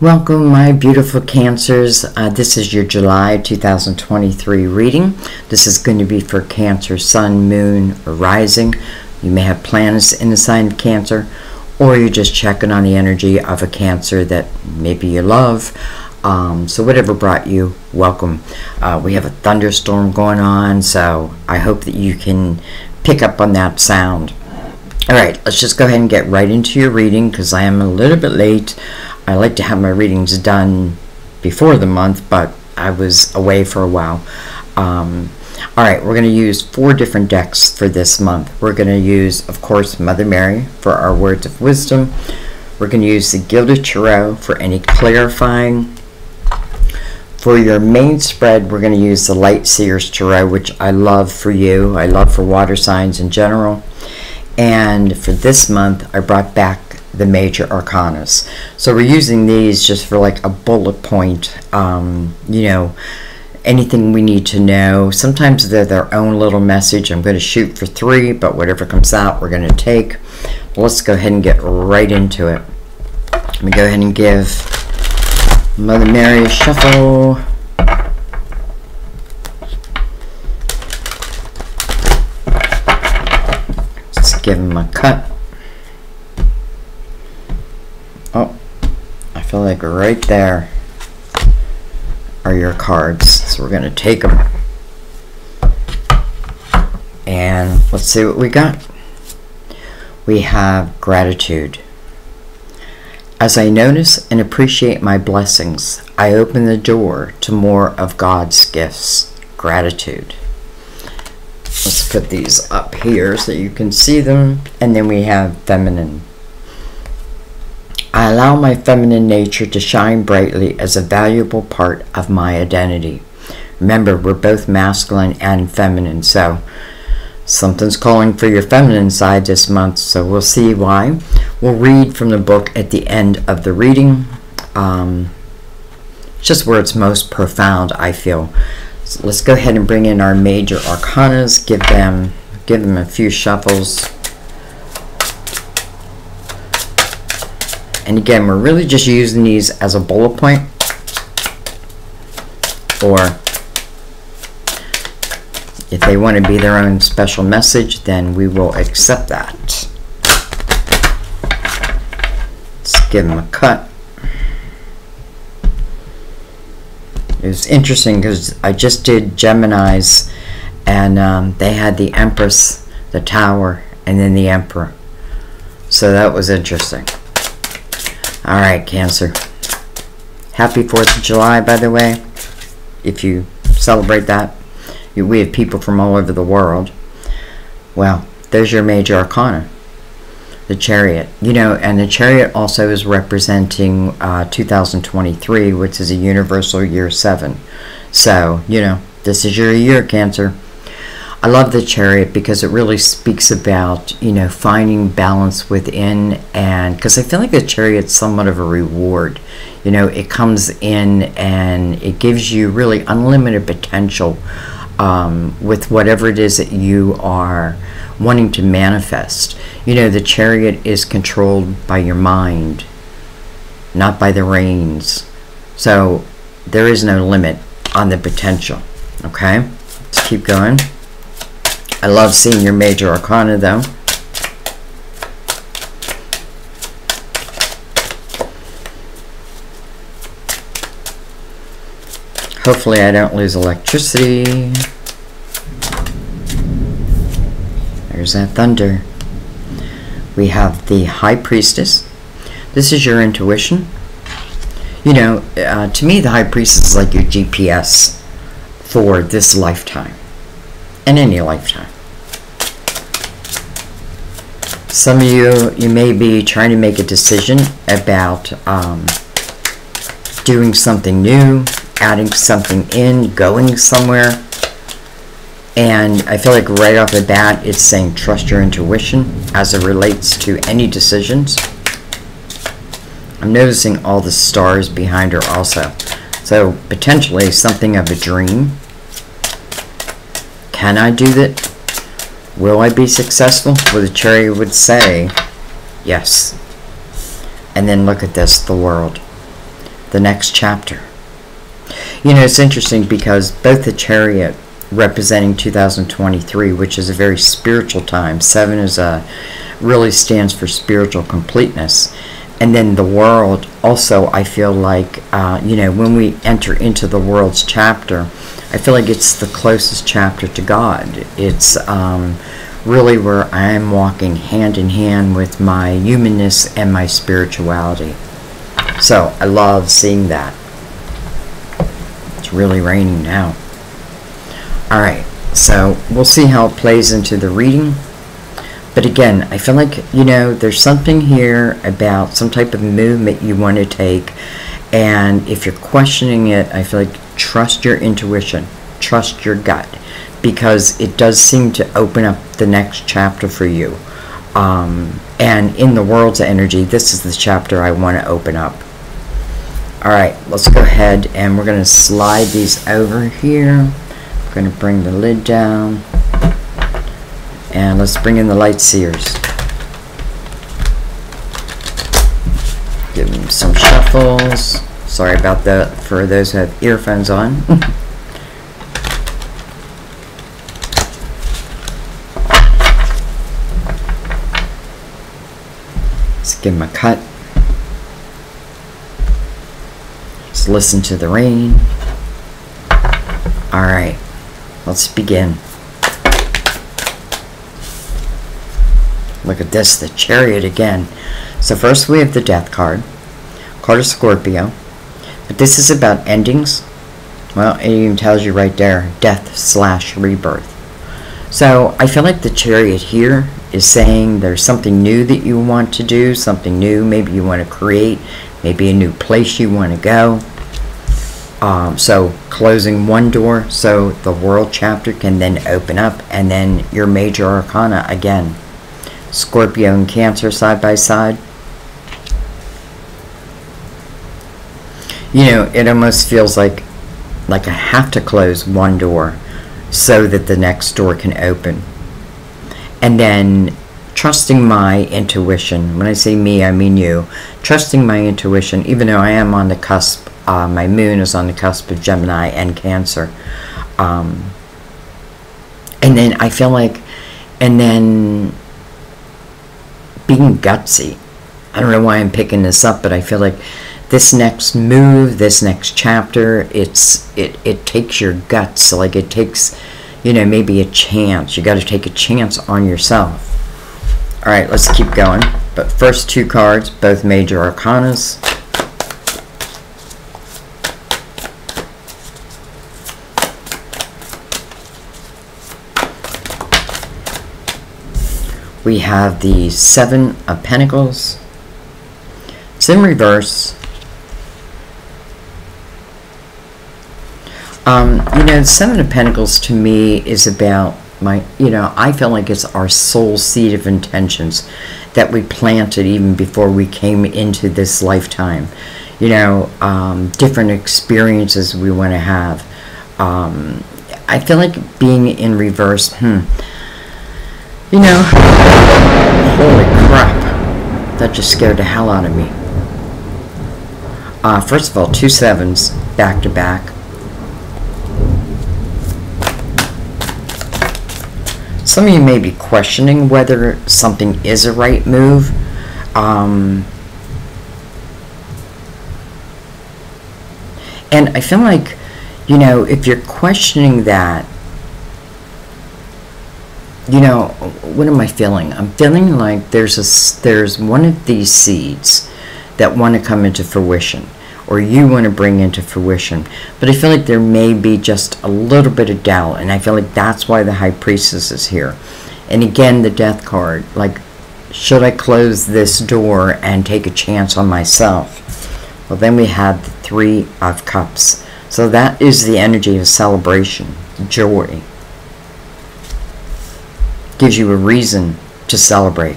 Welcome, my beautiful Cancers. This is your July 2023 reading. This is going to be for Cancer, Sun, Moon, or Rising. You may have planets in the sign of Cancer, or you're just checking on the energy of a Cancer that maybe you love. So whatever brought you, welcome. We have a thunderstorm going on, so I hope that you can pick up on that sound. All right, let's just go ahead and get right into your reading because I am a little bit late. I like to have my readings done before the month, but I was away for a while. All right, we're going to use 4 different decks for this month. We're going to use, of course, Mother Mary for our words of wisdom. We're going to use the Gilded Tarot for any clarifying. For your main spread, we're going to use the Light Seers Tarot, which I love for you. I love for water signs in general. And for this month, I brought back the major arcanas. So we're using these just for like a bullet point, you know, anything we need to know. Sometimes they're their own little message. I'm going to shoot for 3, but whatever comes out, we're going to take. Let's go ahead and get right into it. Let me go ahead and give Mother Mary a shuffle. Just give him a cut. Oh, I feel like right there are your cards. So we're going to take them. And let's see what we got. We have gratitude. As I notice and appreciate my blessings, I open the door to more of God's gifts. Gratitude. Let's put these up here so you can see them. And then we have feminine. I allow my feminine nature to shine brightly as a valuable part of my identity. Remember, we're both masculine and feminine, so something's calling for your feminine side this month, so we'll see why. We'll read from the book at the end of the reading. Just where it's most profound, I feel. So let's go ahead and bring in our major arcanas, give them a few shuffles. And again, we're really just using these as a bullet point, or if they want to be their own special message, then we will accept that. Let's give them a cut. It was interesting because I just did Gemini's, and they had the Empress, the Tower, and then the Emperor. So that was interesting. All right, Cancer. Happy 4th of July, by the way, if you celebrate that. We have people from all over the world. Well, there's your major arcana, the Chariot. You know, and the Chariot also is representing 2023, which is a universal year 7. So, you know, this is your year, Cancer. I love the Chariot because it really speaks about, you know, finding balance within, and because I feel like the Chariot's somewhat of a reward. You know, it comes in and it gives you really unlimited potential with whatever it is that you are wanting to manifest. You know, the Chariot is controlled by your mind, not by the reins. So there is no limit on the potential. Okay, let's keep going. I love seeing your major arcana, though. Hopefully I don't lose electricity. There's that thunder. We have the High Priestess. This is your intuition. You know, to me, the High Priestess is like your GPS for this lifetime. In any lifetime. Some of you may be trying to make a decision about doing something new, adding something in, going somewhere. And I feel like right off the bat, it's saying trust your intuition as it relates to any decisions. I'm noticing all the stars behind her also. So potentially something of a dream. Can I do that? Will I be successful? Well, the Chariot would say yes. And then look at this, the World. the next chapter. You know, it's interesting because both the Chariot representing 2023, which is a very spiritual time. 7 is really stands for spiritual completeness. And then the World also, I feel like, you know, when we enter into the World's chapter, I feel like it's the closest chapter to God. It's really where I am walking hand in hand with my humanness and my spirituality. So I love seeing that. It's really raining now. Alright, so we'll see how it plays into the reading. But again, I feel like, you know, there's something here about some type of movement you want to take. And if you're questioning it, I feel like trust your intuition, trust your gut, because it does seem to open up the next chapter for you. And in the World's energy, this is the chapter I want to open up. Alright, let's go ahead and we're going to slide these over here. I'm going to bring the lid down. And let's bring in the light seers. Give them some shuffles. Sorry about that for those who have earphones on. Let's give them a cut. Let's listen to the rain. Alright, let's begin. Look at this, the Chariot again. So first we have the Death card of Scorpio. But this is about endings. Well, it even tells you right there, death/rebirth. So I feel like the Chariot here is saying there's something new that you want to do, something new, maybe you want to create, maybe a new place you want to go. So closing one door so the World chapter can then open up, and then your major arcana again. Scorpio and Cancer side by side. You know, it almost feels like I have to close one door so that the next door can open. And then trusting my intuition. When I say me, I mean you. Trusting my intuition, even though I am on the cusp. My moon is on the cusp of Gemini and Cancer. And then I feel like, and then being gutsy. I don't know why I'm picking this up, but I feel like this next move, this next chapter, it takes your guts. So like it takes, you know, maybe a chance. You got to take a chance on yourself. All right, let's keep going. But first two cards, both major arcanas. We have the 7 of Pentacles. It's in reverse. You know, the 7 of Pentacles to me is about my, you know, I feel like it's our soul seed of intentions that we planted even before we came into this lifetime. You know, different experiences we want to have. I feel like being in reverse, you know, holy crap, that just scared the hell out of me. First of all, 2 7s back to back. Some of you may be questioning whether something is a right move. And I feel like, you know, if you're questioning that, you know, what am I feeling? I'm feeling like there's one of these seeds that want to come into fruition, or you want to bring into fruition. But I feel like there may be just a little bit of doubt, and I feel like that's why the High Priestess is here. And again, the Death card, like, should I close this door and take a chance on myself? Well, then we have the 3 of Cups. So that is the energy of celebration, joy. Gives you a reason to celebrate.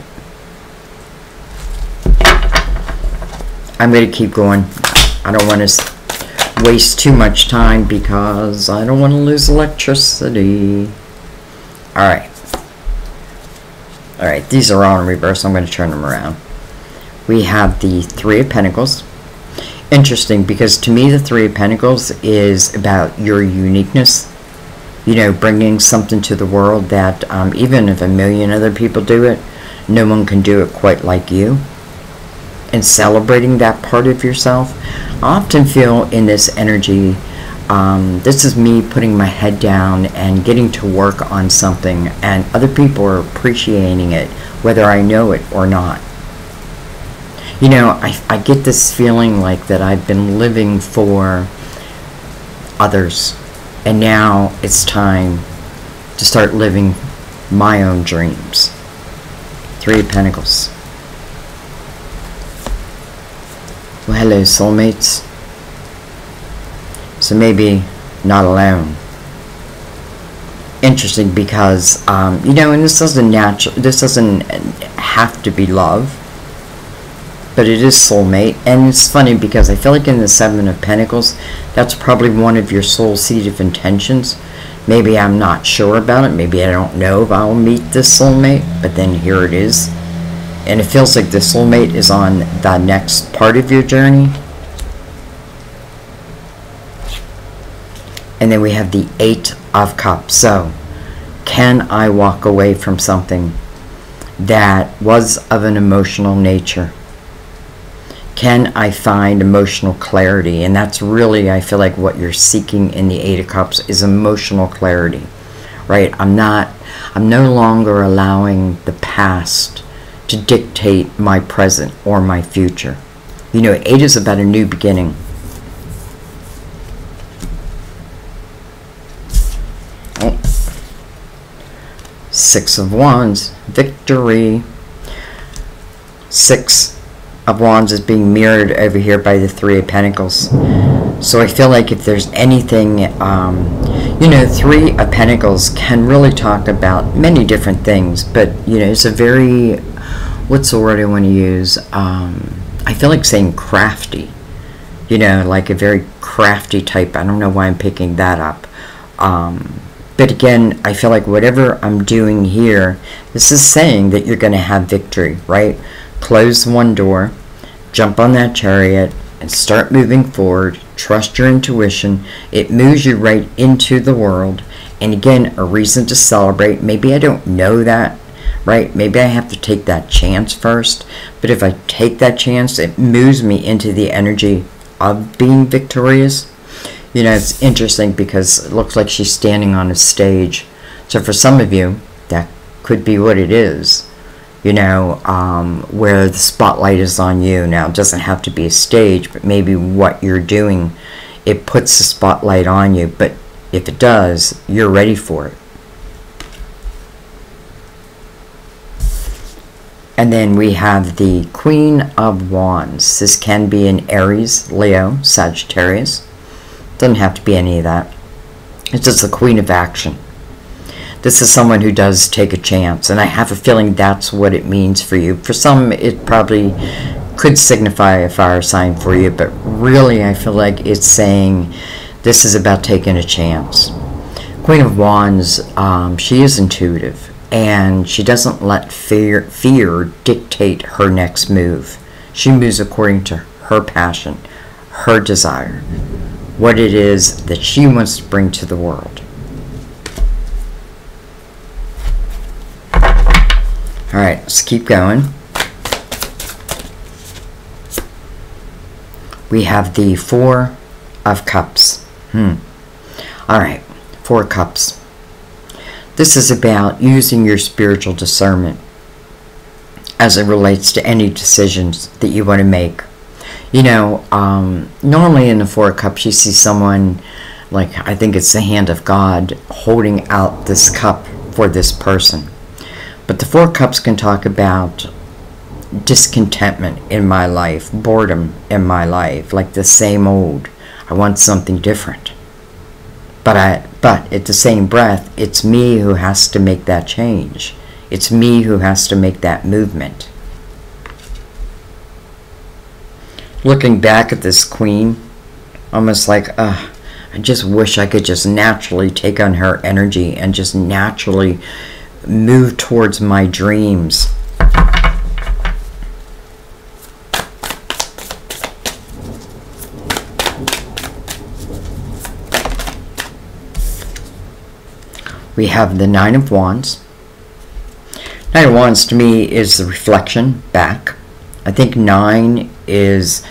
I'm going to keep going. I don't want to waste too much time because I don't want to lose electricity. Alright. Alright, these are all in reverse. I'm going to turn them around. We have the 3 of Pentacles. Interesting, because to me the Three of Pentacles is about your uniqueness. You know, bringing something to the world that even if a million other people do it, no one can do it quite like you. And celebrating that part of yourself. I often feel in this energy, this is me putting my head down and getting to work on something, and other people are appreciating it, whether I know it or not. You know, I get this feeling like that I've been living for others, and now it's time to start living my own dreams. Three of Pentacles. Well, hello, soulmates. So maybe not alone. Interesting, because you know, and this doesn't have to be love, but it is soulmate. And it's funny because I feel like in the Seven of Pentacles, that's probably one of your soul seed of intentions. Maybe I'm not sure about it. Maybe I don't know if I'll meet this soulmate, but then here it is. And it feels like the soulmate is on the next part of your journey. And then we have the Eight of Cups. So, can I walk away from something that was of an emotional nature? Can I find emotional clarity? And that's really, I feel like, what you're seeking in the Eight of Cups is emotional clarity, right? I'm no longer allowing the past to dictate my present or my future. You know, 8 is about a new beginning. Oh. 6 of Wands, victory. 6 of Wands is being mirrored over here by the Three of Pentacles. So I feel like if there's anything, you know, Three of Pentacles can really talk about many different things, but, you know, it's a very, what's the word I want to use? I feel like saying crafty, you know, like a very crafty type. I don't know why I'm picking that up. But again, I feel like whatever I'm doing here, this is saying that you're going to have victory, right? Close one door, jump on that chariot, and start moving forward. Trust your intuition. It moves you right into the world. And again, a reason to celebrate. Maybe I don't know that, right? Maybe I have to take that chance first. But if I take that chance, it moves me into the energy of being victorious. You know, it's interesting because it looks like she's standing on a stage. So for some of you, that could be what it is. You know, where the spotlight is on you. Now, it doesn't have to be a stage, but maybe what you're doing, it puts the spotlight on you. But if it does, you're ready for it. And then we have the Queen of Wands. This can be an Aries, Leo, Sagittarius. Doesn't have to be any of that. It's just the Queen of Action. This is someone who does take a chance, and I have a feeling that's what it means for you. For some, it probably could signify a fire sign for you, but really I feel like it's saying this is about taking a chance. Queen of Wands, she is intuitive, and she doesn't let fear dictate her next move. She moves according to her passion, her desire, what it is that she wants to bring to the world. All right, let's keep going. We have the Four of Cups. All right, Four of Cups. This is about using your spiritual discernment as it relates to any decisions that you want to make. You know, normally in the Four of Cups, you see someone, like, I think it's the hand of God holding out this cup for this person. But the Four of Cups can talk about discontentment in my life, boredom in my life, like the same old. I want something different. But at the same breath, it's me who has to make that change. It's me who has to make that movement. Looking back at this queen, almost like, I just wish I could just naturally take on her energy and just naturally move towards my dreams. We have the Nine of Wands. Nine of Wands to me is the reflection back. I think 9 is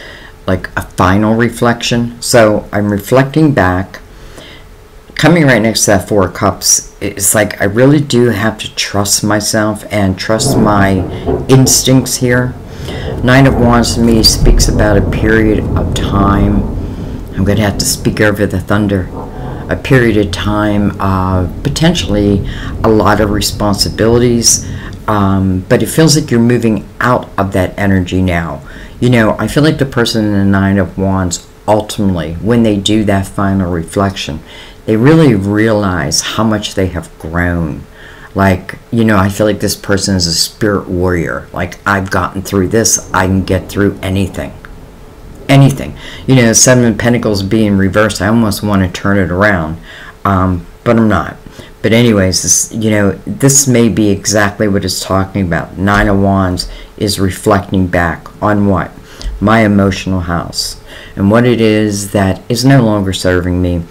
like a final reflection. So I'm reflecting back. Coming right next to that Four of Cups, it's like I really do have to trust myself and trust my instincts here. Nine of Wands to me speaks about a period of time. I'm going to have to speak over the thunder. A period of time of potentially a lot of responsibilities, but it feels like you're moving out of that energy now. You know, I feel like the person in the Nine of Wands, ultimately, when they do that final reflection, they really realize how much they have grown. Like, you know, I feel like this person is a spirit warrior. Like, I've gotten through this, I can get through anything. Anything. You know, Seven of Pentacles being reversed, I almost want to turn it around, but I'm not. But anyways, this, you know, this may be exactly what it's talking about. Nine of Wands is reflecting back on what? My emotional house. And what it is that is no longer serving me.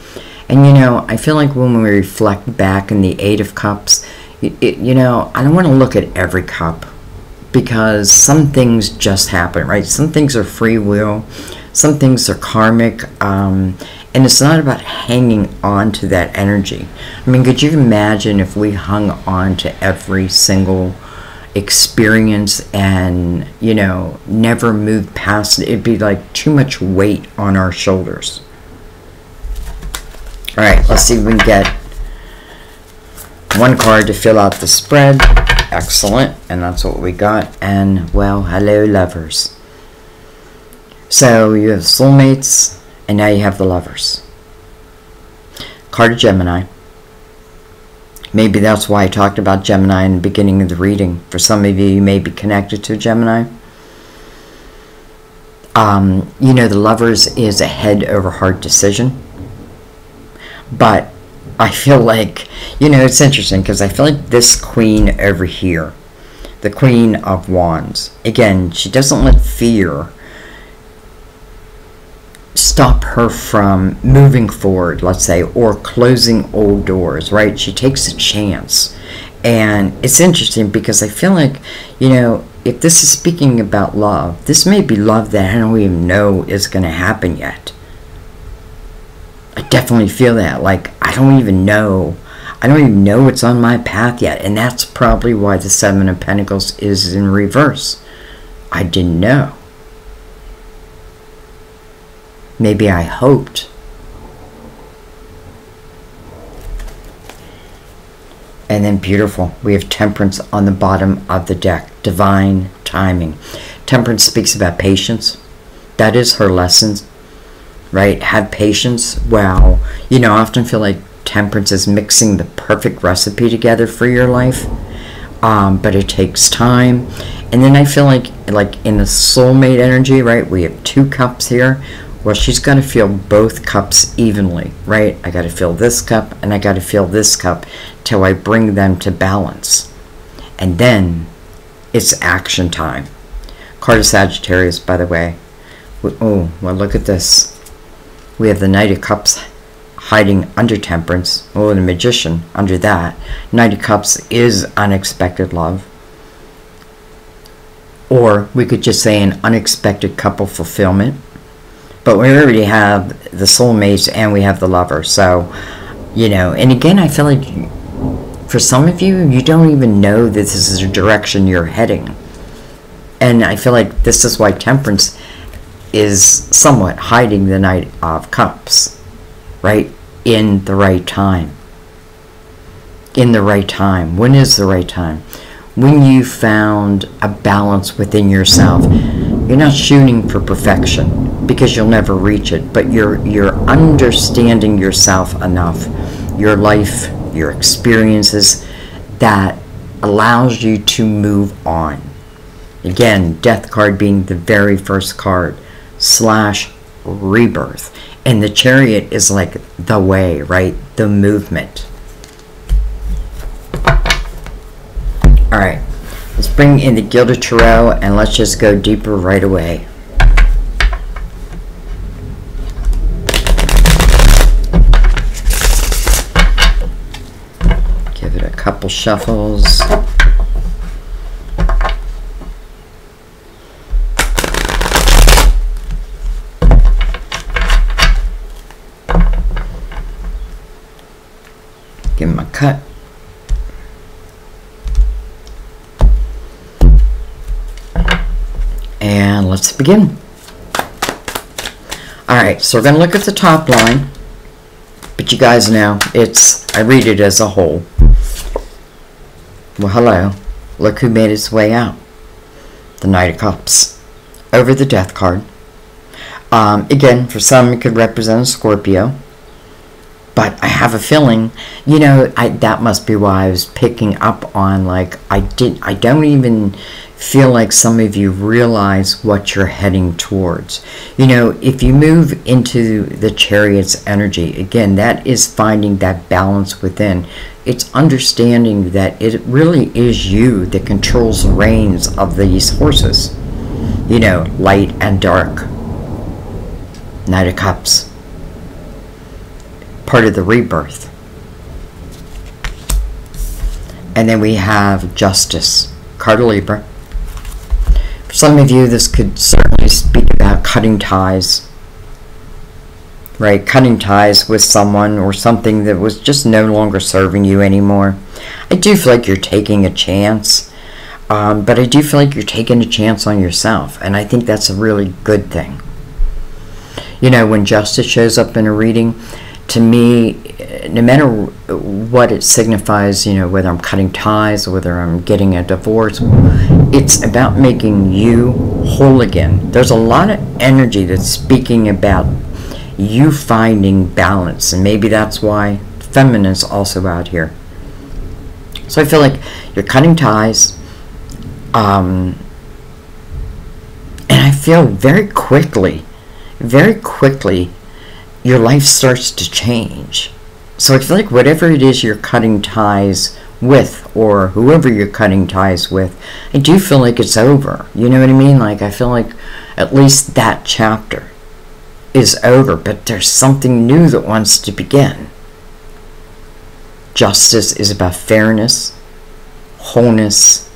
And, you know, I feel like when we reflect back in the Eight of Cups, you know, I don't want to look at every cup, because some things just happen, right? Some things are free will, some things are karmic, and it's not about hanging on to that energy. I mean, could you imagine if we hung on to every single experience and, you know, never moved past it? It'd be like too much weight on our shoulders. All right, let's see if we can get one card to fill out the spread. Excellent, and that's what we got. And, well, hello, lovers. So you have soulmates, and now you have the lovers. Card of Gemini. Maybe that's why I talked about Gemini in the beginning of the reading. For some of you, you may be connected to Gemini. You know, the lovers is a head over heart decision. But I feel like, you know, it's interesting because I feel like this queen over here, the Queen of Wands, again, she doesn't let fear stop her from moving forward, let's say, or closing old doors, right? She takes a chance. And it's interesting because I feel like, you know, if this is speaking about love, this may be love that I don't even know is going to happen yet. I definitely feel that. Like, I don't even know it's on my path yet. And that's probably why the Seven of Pentacles is in reverse. I didn't know. Maybe I hoped. And then beautiful. We have Temperance on the bottom of the deck. Divine timing. Temperance speaks about patience. That is her lesson. Right? Have patience. Wow. You know, I often feel like Temperance is mixing the perfect recipe together for your life. But it takes time. And then I feel like in the soulmate energy, right? We have two cups here. Well, she's got to fill both cups evenly, right? I got to fill this cup and I got to fill this cup till I bring them to balance. And then it's action time. Card of Sagittarius, by the way. Oh, well, look at this. We have the Knight of Cups hiding under Temperance. Oh, the Magician under that. Knight of Cups is unexpected love. Or we could just say an unexpected couple fulfillment. But we already have the soulmates and we have the lover. So, you know, and again, I feel like for some of you, you don't even know that this is the direction you're heading. And I feel like this is why Temperance is somewhat hiding the Knight of Cups, right? In the right time. In the right time. When is the right time? When you found a balance within yourself. You're not shooting for perfection because you'll never reach it, but you're understanding yourself enough, your life, your experiences, that allows you to move on. Again, Death card being the very first card. / rebirth, and the Chariot is like the way, right? The movement. All right, let's bring in the Gilded Tarot and let's just go deeper right away. couple shuffles. Give him a cut. And let's begin. Alright, so we're going to look at the top line. But you guys know, I read it as a whole. Well, hello. Look who made its way out. The Knight of Cups. Over the Death card. Again, for some it could represent a Scorpio. But I have a feeling, you know, that must be why I was picking up on, like, I don't even feel like some of you realize what you're heading towards. You know, if you move into the Chariot's energy, again, that is finding that balance within. It's understanding that it really is you that controls the reins of these horses. You know, light and dark. Knight of Cups. Part of the rebirth. And then we have Justice, card of Libra. For some of you, this could certainly speak about cutting ties, right? Cutting ties with someone or something that was just no longer serving you anymore. I do feel like you're taking a chance, but I do feel like you're taking a chance on yourself, and I think that's a really good thing. You know, when Justice shows up in a reading, to me, no matter what it signifies, you know, whether I'm cutting ties, whether I'm getting a divorce, it's about making you whole again. There's a lot of energy that's speaking about you finding balance, and maybe that's why feminine's also out here. So I feel like you're cutting ties, and I feel very quickly, your life starts to change. So I feel like whatever it is you're cutting ties with, or whoever you're cutting ties with, I do feel like it's over. You know what I mean? Like, I feel like at least that chapter is over, but there's something new that wants to begin. Justice is about fairness, wholeness.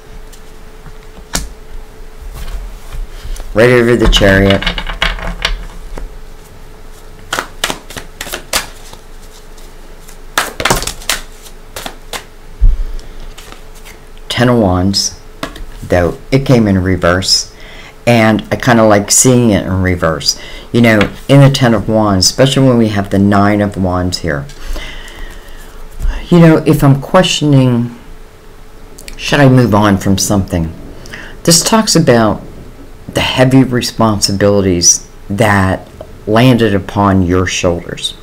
Right over the Chariot. Ten of Wands, though it came in reverse, and I kind of like seeing it in reverse. You know, in the Ten of Wands, especially when we have the Nine of Wands here, you know, if I'm questioning, should I move on from something? This talks about the heavy responsibilities that landed upon your shoulders.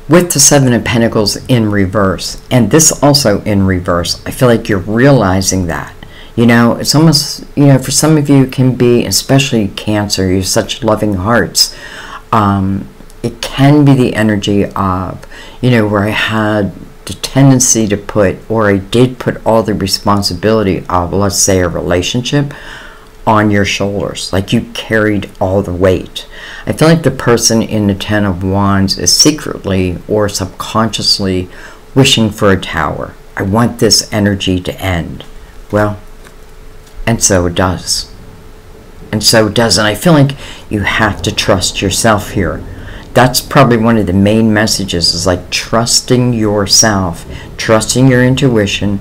With the Seven of Pentacles in reverse, and this also in reverse, I feel like you're realizing that. You know, it's almost, you know, for some of you it can be, especially Cancer, you have such loving hearts. It can be the energy of, you know, where I had the tendency to put, or I did put all the responsibility of, let's say, a relationship on your shoulders, like you carried all the weight. I feel like the person in the Ten of Wands is secretly or subconsciously wishing for a tower. I want this energy to end. Well, and so it does. And so it does. And I feel like you have to trust yourself here. That's probably one of the main messages, is like trusting yourself, trusting your intuition.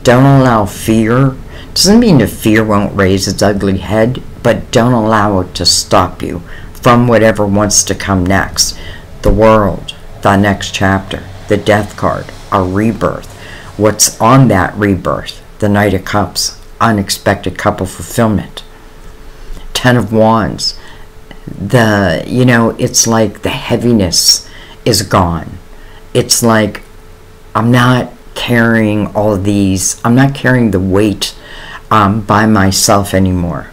Don't allow fear. Doesn't mean the fear won't raise its ugly head, but don't allow it to stop you from whatever wants to come next. The World, the next chapter, the Death card, a rebirth. What's on that rebirth? The Knight of Cups, unexpected couple fulfillment. Ten of Wands, you know, it's like the heaviness is gone. It's like I'm not carrying all these, I'm not carrying the weight by myself anymore.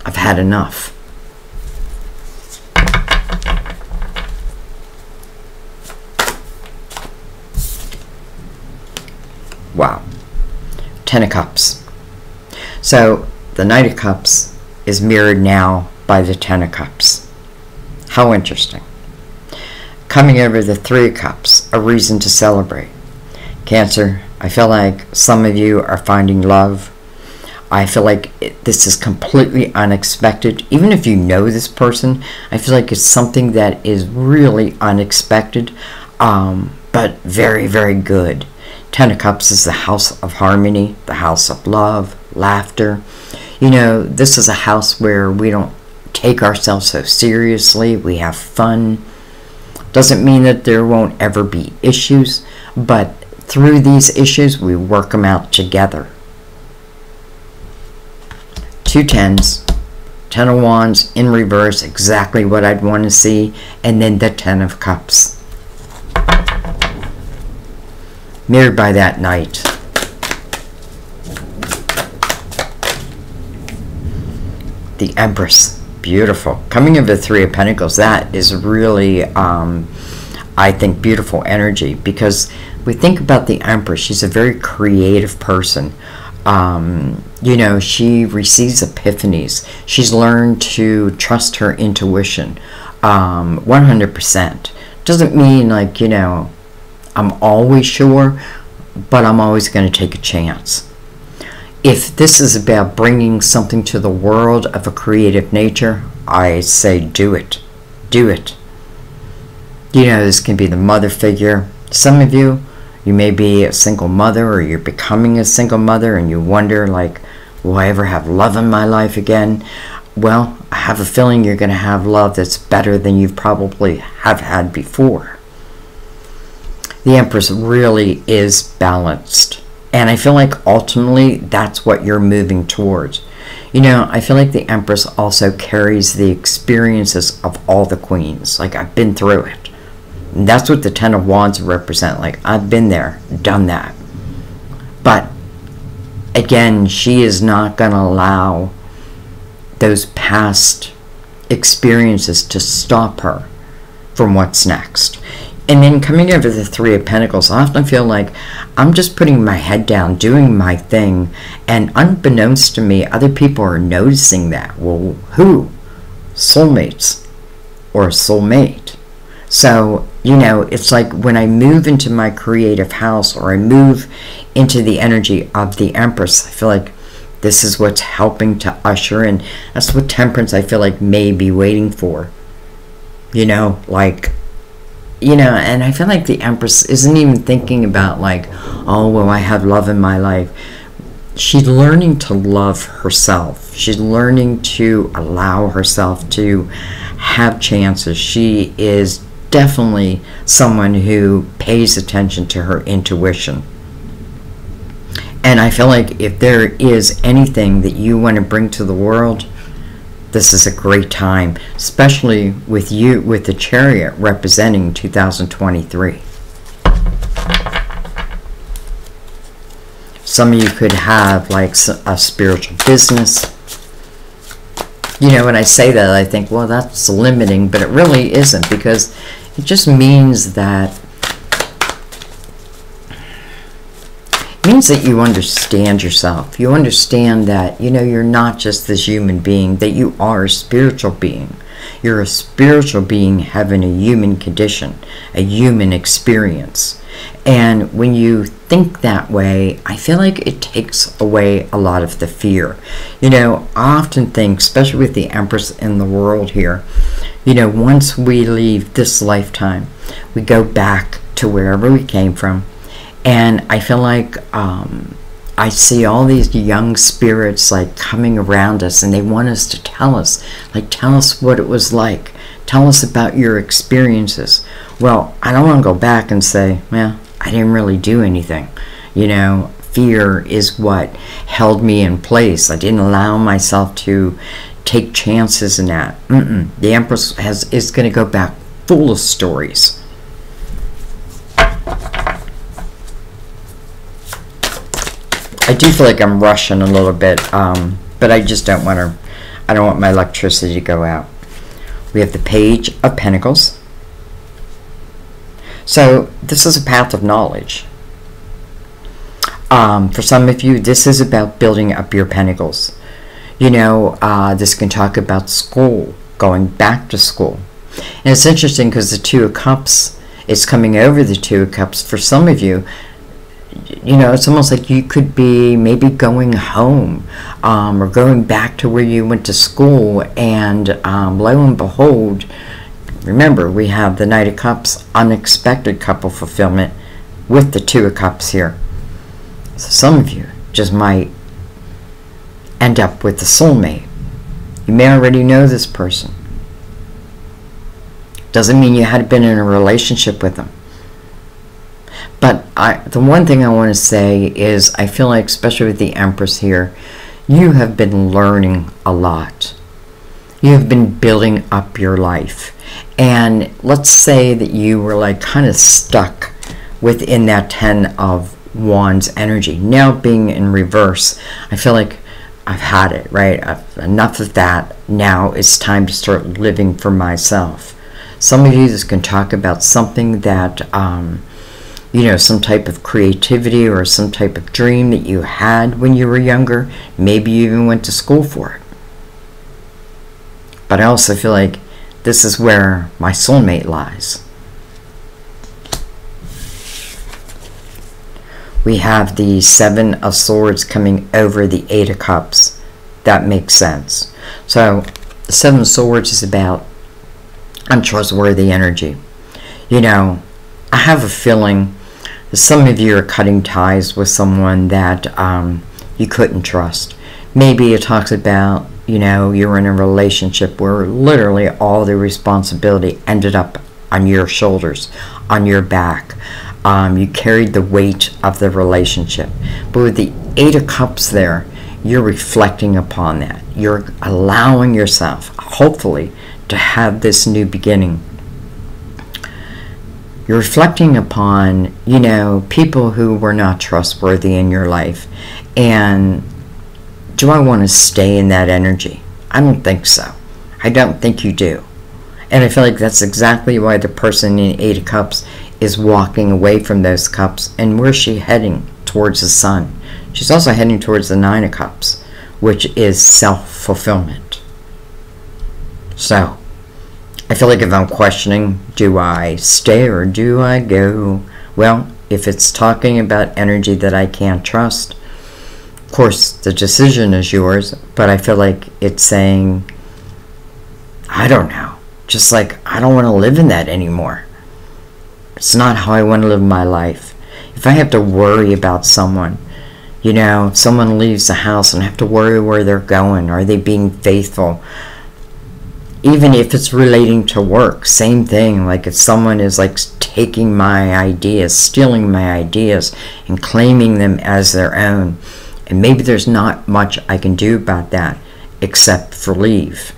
I've had enough. Wow. Ten of Cups. So the Knight of Cups is mirrored now by the Ten of Cups. How interesting. Coming over the Three of Cups, a reason to celebrate. Cancer, I feel like some of you are finding love. I feel like this is completely unexpected. Even if you know this person, I feel like it's something that is really unexpected, but very, very good. Ten of Cups is the house of harmony, the house of love, laughter. You know, this is a house where we don't take ourselves so seriously. We have fun. Doesn't mean that there won't ever be issues, but through these issues, we work them out together. 2 tens, 10 of Wands in reverse, exactly what I'd want to see, and then the 10 of Cups. Mirrored by that Knight. The Empress, beautiful. Coming of the 3 of Pentacles, that is really, I think, beautiful energy, because we think about the Empress, she's a very creative person. You know, she receives epiphanies. She's learned to trust her intuition 100%. Doesn't mean like, you know, I'm always sure, but I'm always going to take a chance. If this is about bringing something to the world of a creative nature, I say do it. Do it. You know, this can be the mother figure. Some of you, you may be a single mother, or you're becoming a single mother, and you wonder, like, will I ever have love in my life again? Well, I have a feeling you're going to have love that's better than you probably have had before. The Empress really is balanced. And I feel like ultimately that's what you're moving towards. You know, I feel like the Empress also carries the experiences of all the queens. Like, I've been through it. And that's what the 10 of Wands represent. Like, I've been there, done that. But again, she is not going to allow those past experiences to stop her from what's next. And then coming over the 3 of Pentacles, I often feel like I'm just putting my head down, doing my thing, and unbeknownst to me, other people are noticing that. Well, who? Soulmates or a soulmate. So, you know, it's like when I move into my creative house, or I move into the energy of the Empress, I feel like this is what's helping to usher in. That's what Temperance, I feel like, may be waiting for. You know, like, you know, and I feel like the Empress isn't even thinking about like, oh, well, I have love in my life. She's learning to love herself. She's learning to allow herself to have chances. She is definitely someone who pays attention to her intuition. And I feel like if there is anything that you want to bring to the world, this is a great time, especially with you, with the Chariot representing 2023. Some of you could have like a spiritual business. You know, when I say that, I think, well, that's limiting, but it really isn't, because it just means that you understand yourself. You understand that, you know, you're not just this human being, that you are a spiritual being. You're a spiritual being having a human condition, a human experience. And when you think that way, I feel like it takes away a lot of the fear. You know, I often think, especially with the Empress in the world here, you know, once we leave this lifetime, we go back to wherever we came from. And I feel like I see all these young spirits like coming around us, and they want us to tell us, like, tell us what it was like. Tell us about your experiences. Well, I don't want to go back and say, well, I didn't really do anything. You know, fear is what held me in place. I didn't allow myself to take chances in that. The Empress is going to go back full of stories. I do feel like I'm rushing a little bit, but I just don't want to, I don't want my electricity to go out. We have the Page of Pentacles. So this is a path of knowledge. For some of you, this is about building up your pentacles. You know, this can talk about school, going back to school. And it's interesting because the Two of Cups is coming over the Two of Cups. For some of you, you know, it's almost like you could be maybe going home, or going back to where you went to school, and lo and behold, remember, we have the Knight of Cups, unexpected couple fulfillment with the Two of Cups here. So some of you just might end up with a soulmate. You may already know this person. Doesn't mean you had been in a relationship with them. But the one thing I want to say is, I feel like, especially with the Empress here, you have been learning a lot. You have been building up your life. And let's say that you were like kind of stuck within that Ten of Wands energy. Now being in reverse, I feel like I've had it, right? Enough of that. Now it's time to start living for myself. Some of you, this can talk about something that, you know, some type of creativity or some type of dream that you had when you were younger. Maybe you even went to school for it. But I also feel like this is where my soulmate lies. We have the Seven of Swords coming over the Eight of Cups. That makes sense. So the Seven of Swords is about untrustworthy energy. You know, I have a feeling that some of you are cutting ties with someone that you couldn't trust. Maybe it talks about, you know, you're in a relationship where literally all the responsibility ended up on your shoulders, on your back. You carried the weight of the relationship. But with the Eight of Cups there, you're reflecting upon that. You're allowing yourself, hopefully, to have this new beginning. You're reflecting upon, you know, people who were not trustworthy in your life. And do I want to stay in that energy? I don't think so. I don't think you do. And I feel like that's exactly why the person in Eight of Cups is walking away from those cups. And where's she heading? Towards the Sun. She's also heading towards the Nine of Cups, which is self-fulfillment. So, I feel like if I'm questioning, do I stay or do I go? Well, if it's talking about energy that I can't trust, of course, the decision is yours, but I feel like it's saying, I don't know. Just like, I don't want to live in that anymore. It's not how I want to live my life. If I have to worry about someone, you know, if someone leaves the house and I have to worry where they're going, are they being faithful? Even if it's relating to work, same thing. Like if someone is like taking my ideas, stealing my ideas and claiming them as their own, and maybe there's not much I can do about that except for leave.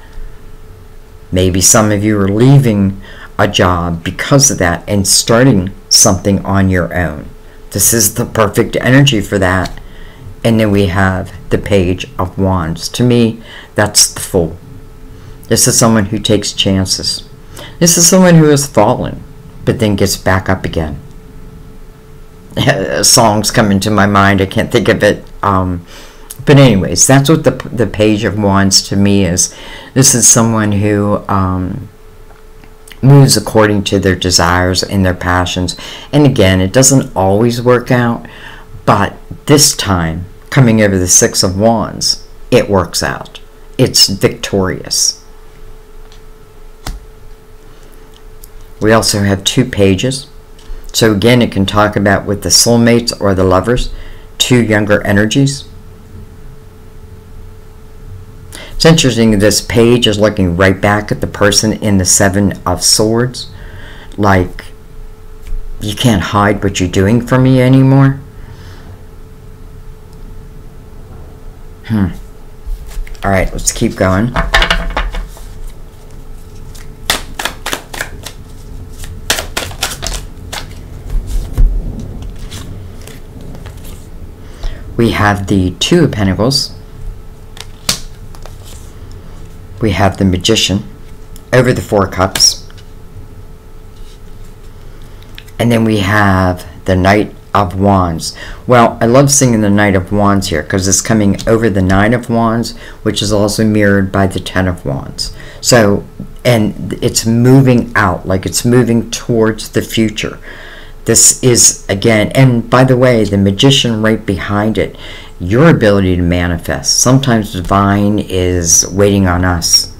Maybe some of you are leaving a job because of that and starting something on your own. This is the perfect energy for that. And then we have the Page of Wands. To me, that's the Fool. This is someone who takes chances. This is someone who has fallen, but then gets back up again. Songs come into my mind. I can't think of it. But anyways, that's what the Page of Wands to me is. This is someone who moves according to their desires and their passions. And again, it doesn't always work out, but this time, coming over the Six of Wands, it works out. It's victorious. We also have two pages. So again, it can talk about with the soulmates or the lovers, two younger energies. It's interesting, this page is looking right back at the person in the Seven of Swords. Like, you can't hide what you're doing for me anymore. Alright, let's keep going. We have the Two of Pentacles. We have the Magician over the Four Cups. And then we have the Knight of Wands. Well, I love seeing the Knight of Wands here because it's coming over the Nine of Wands, which is also mirrored by the Ten of Wands. So, and it's moving out, like it's moving towards the future. This is, again, and by the way, the Magician right behind it, your ability to manifest. Sometimes divine is waiting on us,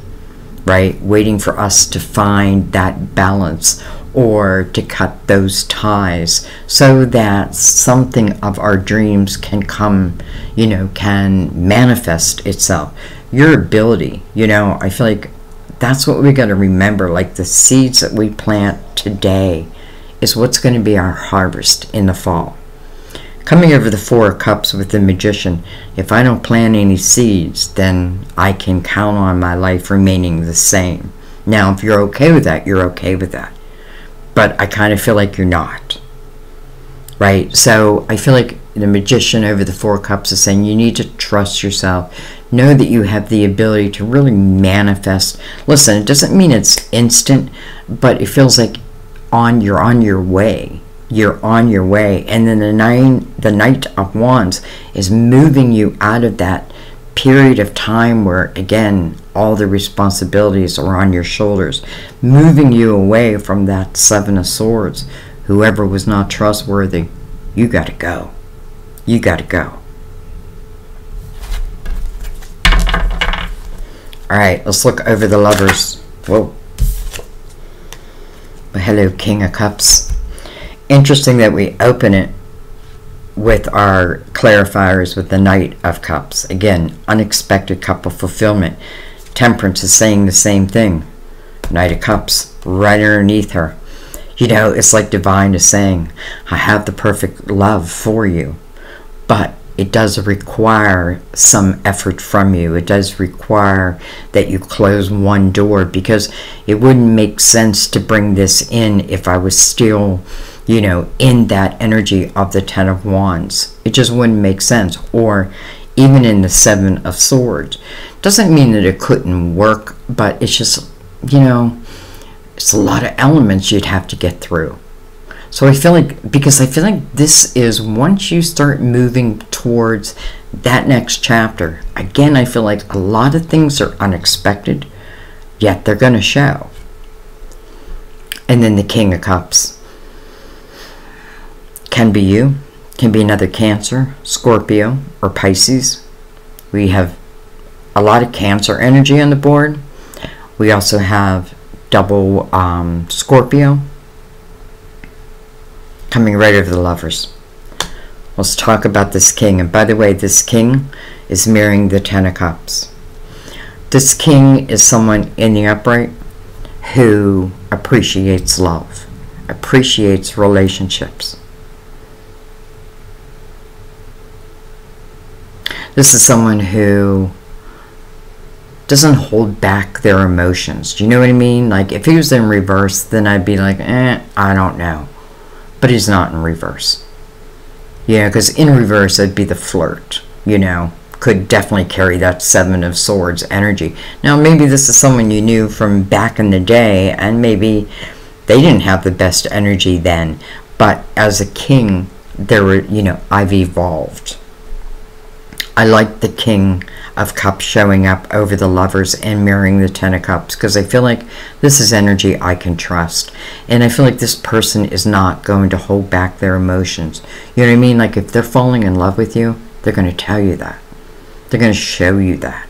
right? Waiting for us to find that balance or to cut those ties so that something of our dreams can come, you know, can manifest itself. Your ability, you know, I feel like that's what we got to remember. Like the seeds that we plant today is what's going to be our harvest in the fall. Coming over the Four of Cups with the Magician, if I don't plant any seeds, then I can count on my life remaining the same. Now, if you're okay with that, you're okay with that. But I kind of feel like you're not. Right? So I feel like the Magician over the Four of Cups is saying you need to trust yourself. Know that you have the ability to really manifest. Listen, it doesn't mean it's instant, but it feels like you're on your way. You're on your way. And then the Knight of Wands is moving you out of that period of time where, again, all the responsibilities are on your shoulders, moving you away from that Seven of Swords. Whoever was not trustworthy, you got to go. You got to go. All right, let's look over the Lovers. Whoa. Well, hello, King of Cups. Interesting that we open it with our clarifiers with the Knight of Cups. Again, unexpected cup of fulfillment. Temperance is saying the same thing. Knight of Cups right underneath her. You know, it's like divine is saying, I have the perfect love for you, but it does require some effort from you. It does require that you close one door, because it wouldn't make sense to bring this in if I was still, you know, in that energy of the Ten of Wands. It just wouldn't make sense. Or even in the Seven of Swords. Doesn't mean that it couldn't work, but it's just, you know, it's a lot of elements you'd have to get through. So I feel like, because I feel like this is, once you start moving towards that next chapter, again, I feel like a lot of things are unexpected, yet they're going to show. And then the King of Cups. Can be you, can be another Cancer, Scorpio, or Pisces. We have a lot of Cancer energy on the board. We also have double Scorpio coming right over the Lovers. Let's talk about this King. And by the way, this King is mirroring the Ten of Cups. This King is someone in the upright who appreciates love, appreciates relationships. This is someone who doesn't hold back their emotions. Do you know what I mean? Like, if he was in reverse, then I'd be like, I don't know. But he's not in reverse. Yeah, because in reverse, it'd be the flirt, you know. Could definitely carry that Seven of Swords energy. Now, maybe this is someone you knew from back in the day, and maybe they didn't have the best energy then. But as a king, there were, you know, I've evolved. I like the King of Cups showing up over the Lovers and mirroring the Ten of Cups, because I feel like this is energy I can trust. And I feel like this person is not going to hold back their emotions. You know what I mean? Like, if they're falling in love with you, they're going to tell you that. They're going to show you that.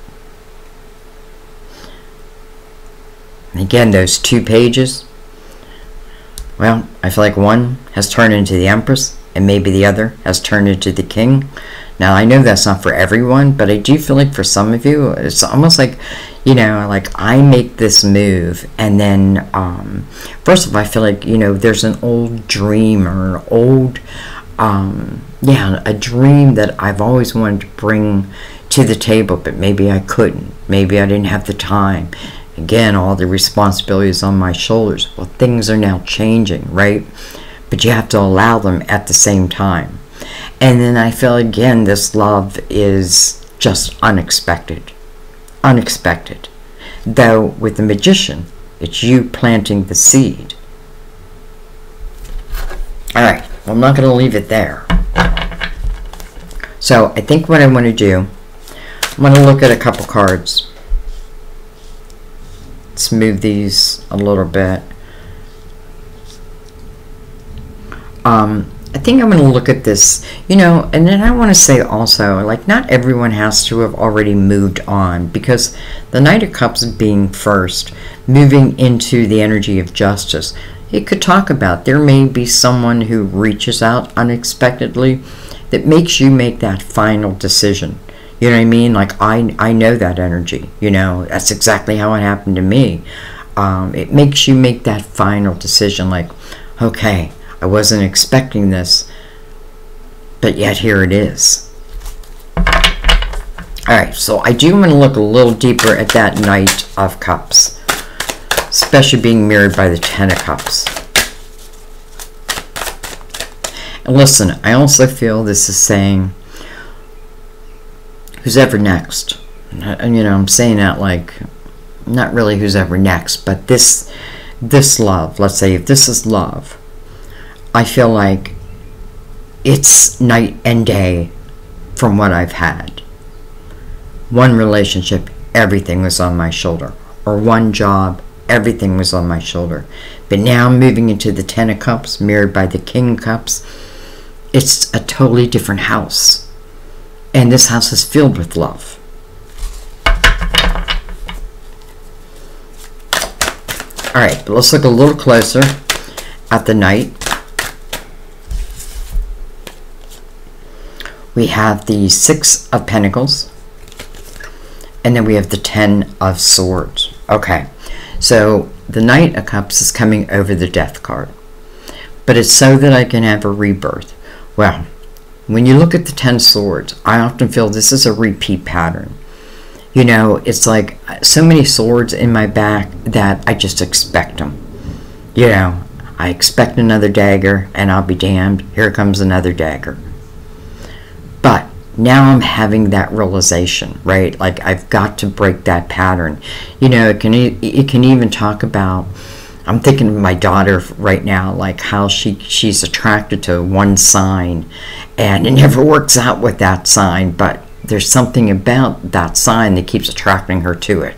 And again, those 2 pages, well, I feel like one has turned into the Empress, and maybe the other has turned into the King. Now, I know that's not for everyone, but I do feel like for some of you, it's almost like, you know, like I make this move, and then, first of all, I feel like, you know, there's an old dream or an old, yeah, a dream that I've always wanted to bring to the table, but maybe I couldn't. Maybe I didn't have the time. Again, all the responsibilities on my shoulders. Well, things are now changing, right? But you have to allow them at the same time. And then I feel, again, this love is just unexpected. Unexpected. Though with the Magician, it's you planting the seed. Alright, well, I'm not going to leave it there. So I think what I want to do, I'm going to look at a couple cards. Let's move these a little bit. I think I'm going to look at this, you know, and then I want to say also, like, not everyone has to have already moved on, because the Knight of Cups being first, moving into the energy of justice, it could talk about there may be someone who reaches out unexpectedly that makes you make that final decision. You know what I mean? Like, I know that energy, you know, that's exactly how it happened to me. It makes you make that final decision, like, okay, I wasn't expecting this, but yet here it is. Alright, so I do want to look a little deeper at that Knight of Cups, especially being mirrored by the Ten of Cups. And listen, I also feel this is saying, who's ever next? And you know, I'm saying that like, not really who's ever next, but this love, let's say if this is love, I feel like it's night and day from what I've had. One relationship, everything was on my shoulder. Or one job, everything was on my shoulder. But now moving into the Ten of Cups, mirrored by the King of Cups, it's a totally different house. And this house is filled with love. Alright, but let's look a little closer at the Knight. We have the Six of Pentacles, and then we have the Ten of Swords. Okay, so the Knight of Cups is coming over the Death card, but it's so that I can have a rebirth. Well, when you look at the Ten of Swords, I often feel this is a repeat pattern. You know, it's like so many swords in my back that I just expect them. You know, I expect another dagger, and I'll be damned, here comes another dagger. But now I'm having that realization, right? Like, I've got to break that pattern. You know, it can even talk about, I'm thinking of my daughter right now, like how she's attracted to one sign, and it never works out with that sign, but there's something about that sign that keeps attracting her to it.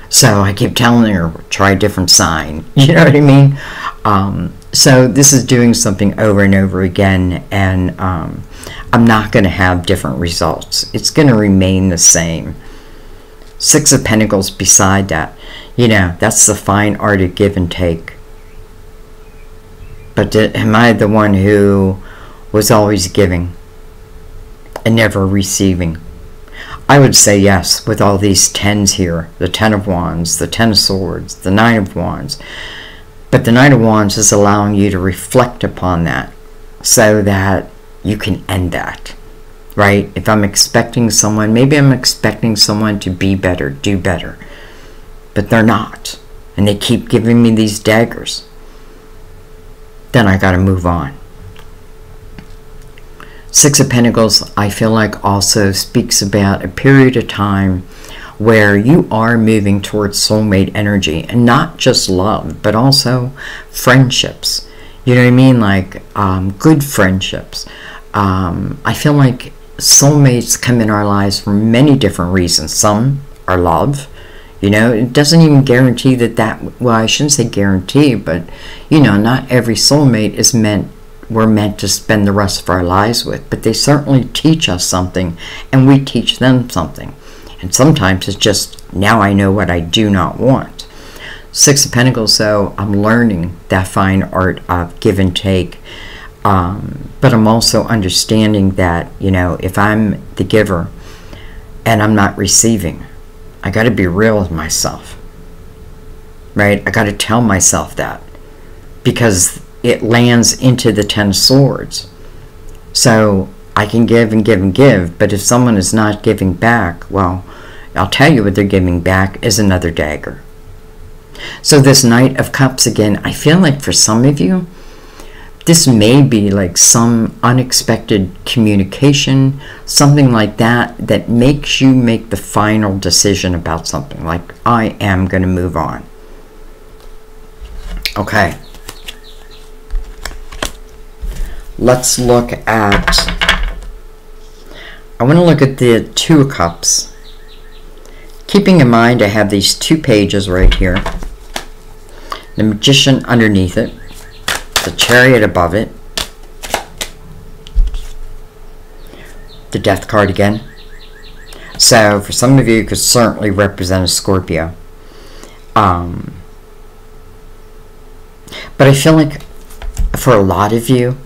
So I keep telling her, try a different sign. You know what I mean? So this is doing something over and over again, and I'm not going to have different results. It's going to remain the same. Six of Pentacles beside that. You know, that's the fine art of give and take. But am I the one who was always giving and never receiving? I would say yes, with all these tens here. The Ten of Wands, the Ten of Swords, the Nine of Wands. But the Nine of Wands is allowing you to reflect upon that so that you can end that, right? If I'm expecting someone, maybe I'm expecting someone to be better, do better, but they're not, and they keep giving me these daggers, then I got to move on. Six of Pentacles, I feel like also speaks about a period of time where you are moving towards soulmate energy, and not just love, but also friendships. You know what I mean? Like good friendships. I feel like soulmates come in our lives for many different reasons. Some are love. You know, it doesn't even guarantee that, well, I shouldn't say guarantee, but, you know, not every soulmate is we're meant to spend the rest of our lives with, but they certainly teach us something, and we teach them something. And sometimes it's just, now I know what I do not want. Six of Pentacles, so I'm learning that fine art of give and take. But I'm also understanding that, you know, if I'm the giver and I'm not receiving, I got to be real with myself, right? I got to tell myself that, because it lands into the Ten of Swords. So I can give and give and give, but if someone is not giving back, well, I'll tell you what they're giving back is another dagger. So this Knight of Cups, again, I feel like for some of you, this may be like some unexpected communication, something like that, that makes you make the final decision about something. Like, I am going to move on. Okay. Let's look at, I want to look at the Two of Cups. Keeping in mind I have these two pages right here. The Magician underneath it. The Chariot above it. the Death card again. So for some of you, it could certainly represent a Scorpio. But I feel like for a lot of you,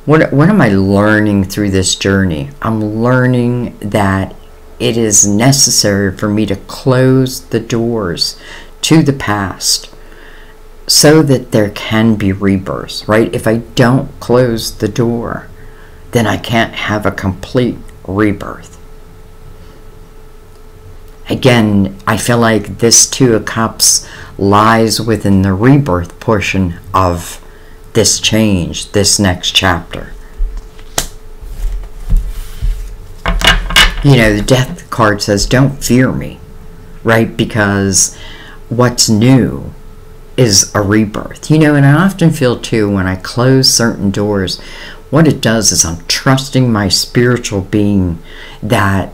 what am I learning through this journey? I'm learning that it is necessary for me to close the doors to the past so that there can be rebirths, right? If I don't close the door, then I can't have a complete rebirth. Again, I feel like this Two of Cups lies within the rebirth portion of this change, this next chapter. You know, the Death card says, don't fear me, right? Because what's new is a rebirth. You know, and I often feel too, when I close certain doors, what it does is I'm trusting my spiritual being that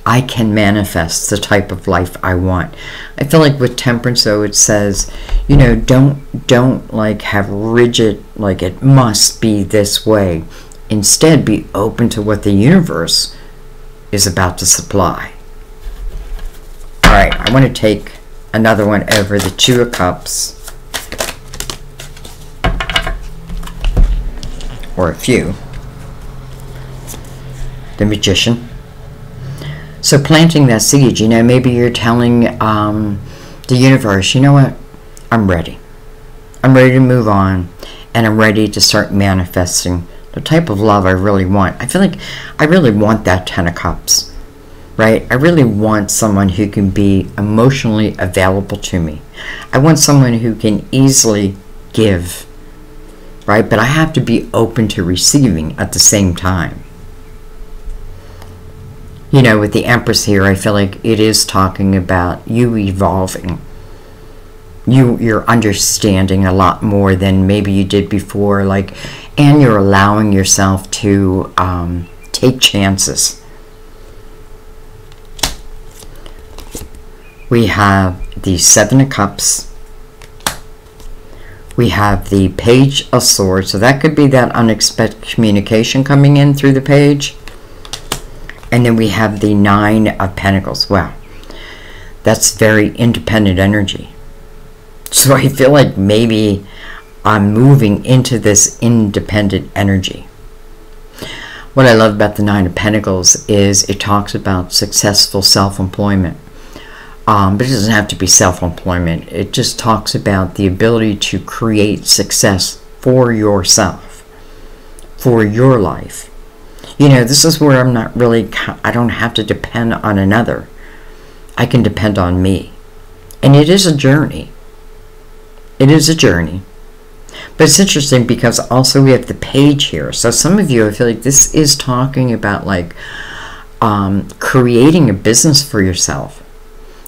I can manifest the type of life I want. I feel like with Temperance, though, it says, you know, don't like have rigid, like it must be this way. Instead, be open to what the universe is about to supply. All right, I want to take another one over the Two of Cups, or a few. The Magician. So planting that seed, you know, maybe you're telling the universe, you know what, I'm ready. I'm ready to move on, and I'm ready to start manifesting the type of love I really want. I feel like I really want that Ten of Cups, right? I really want someone who can be emotionally available to me. I want someone who can easily give, right? But I have to be open to receiving at the same time. You know, with the Empress here, I feel like it is talking about you evolving. You're understanding a lot more than maybe you did before, like, and you're allowing yourself to take chances. We have the Seven of Cups. We have the Page of Swords, so that could be that unexpected communication coming in through the page. And then we have the Nine of Pentacles. Wow, that's very independent energy. So I feel like maybe I'm moving into this independent energy. What I love about the Nine of Pentacles is it talks about successful self-employment. But it doesn't have to be self-employment. It just talks about the ability to create success for yourself, for your life. You know, this is where I'm not really, I don't have to depend on another. I can depend on me. And it is a journey. It is a journey. But it's interesting because also we have the Page here. So some of you, I feel like this is talking about like creating a business for yourself.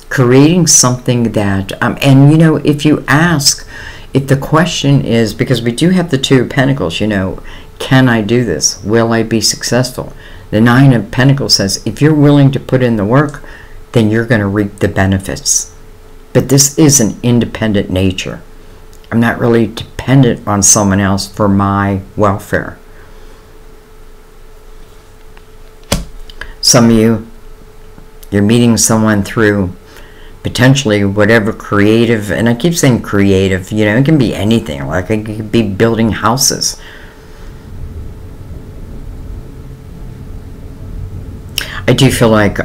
Creating something that, and you know, if you ask, if the question is, because we do have the Two of Pentacles, you know, can I do this? Will I be successful? The Nine of Pentacles says, if you're willing to put in the work, then you're going to reap the benefits. But this is an independent nature. I'm not really dependent on someone else for my welfare. Some of you, you're meeting someone through potentially whatever creative, and I keep saying creative, you know, it can be anything. Like it could be building houses. I do feel like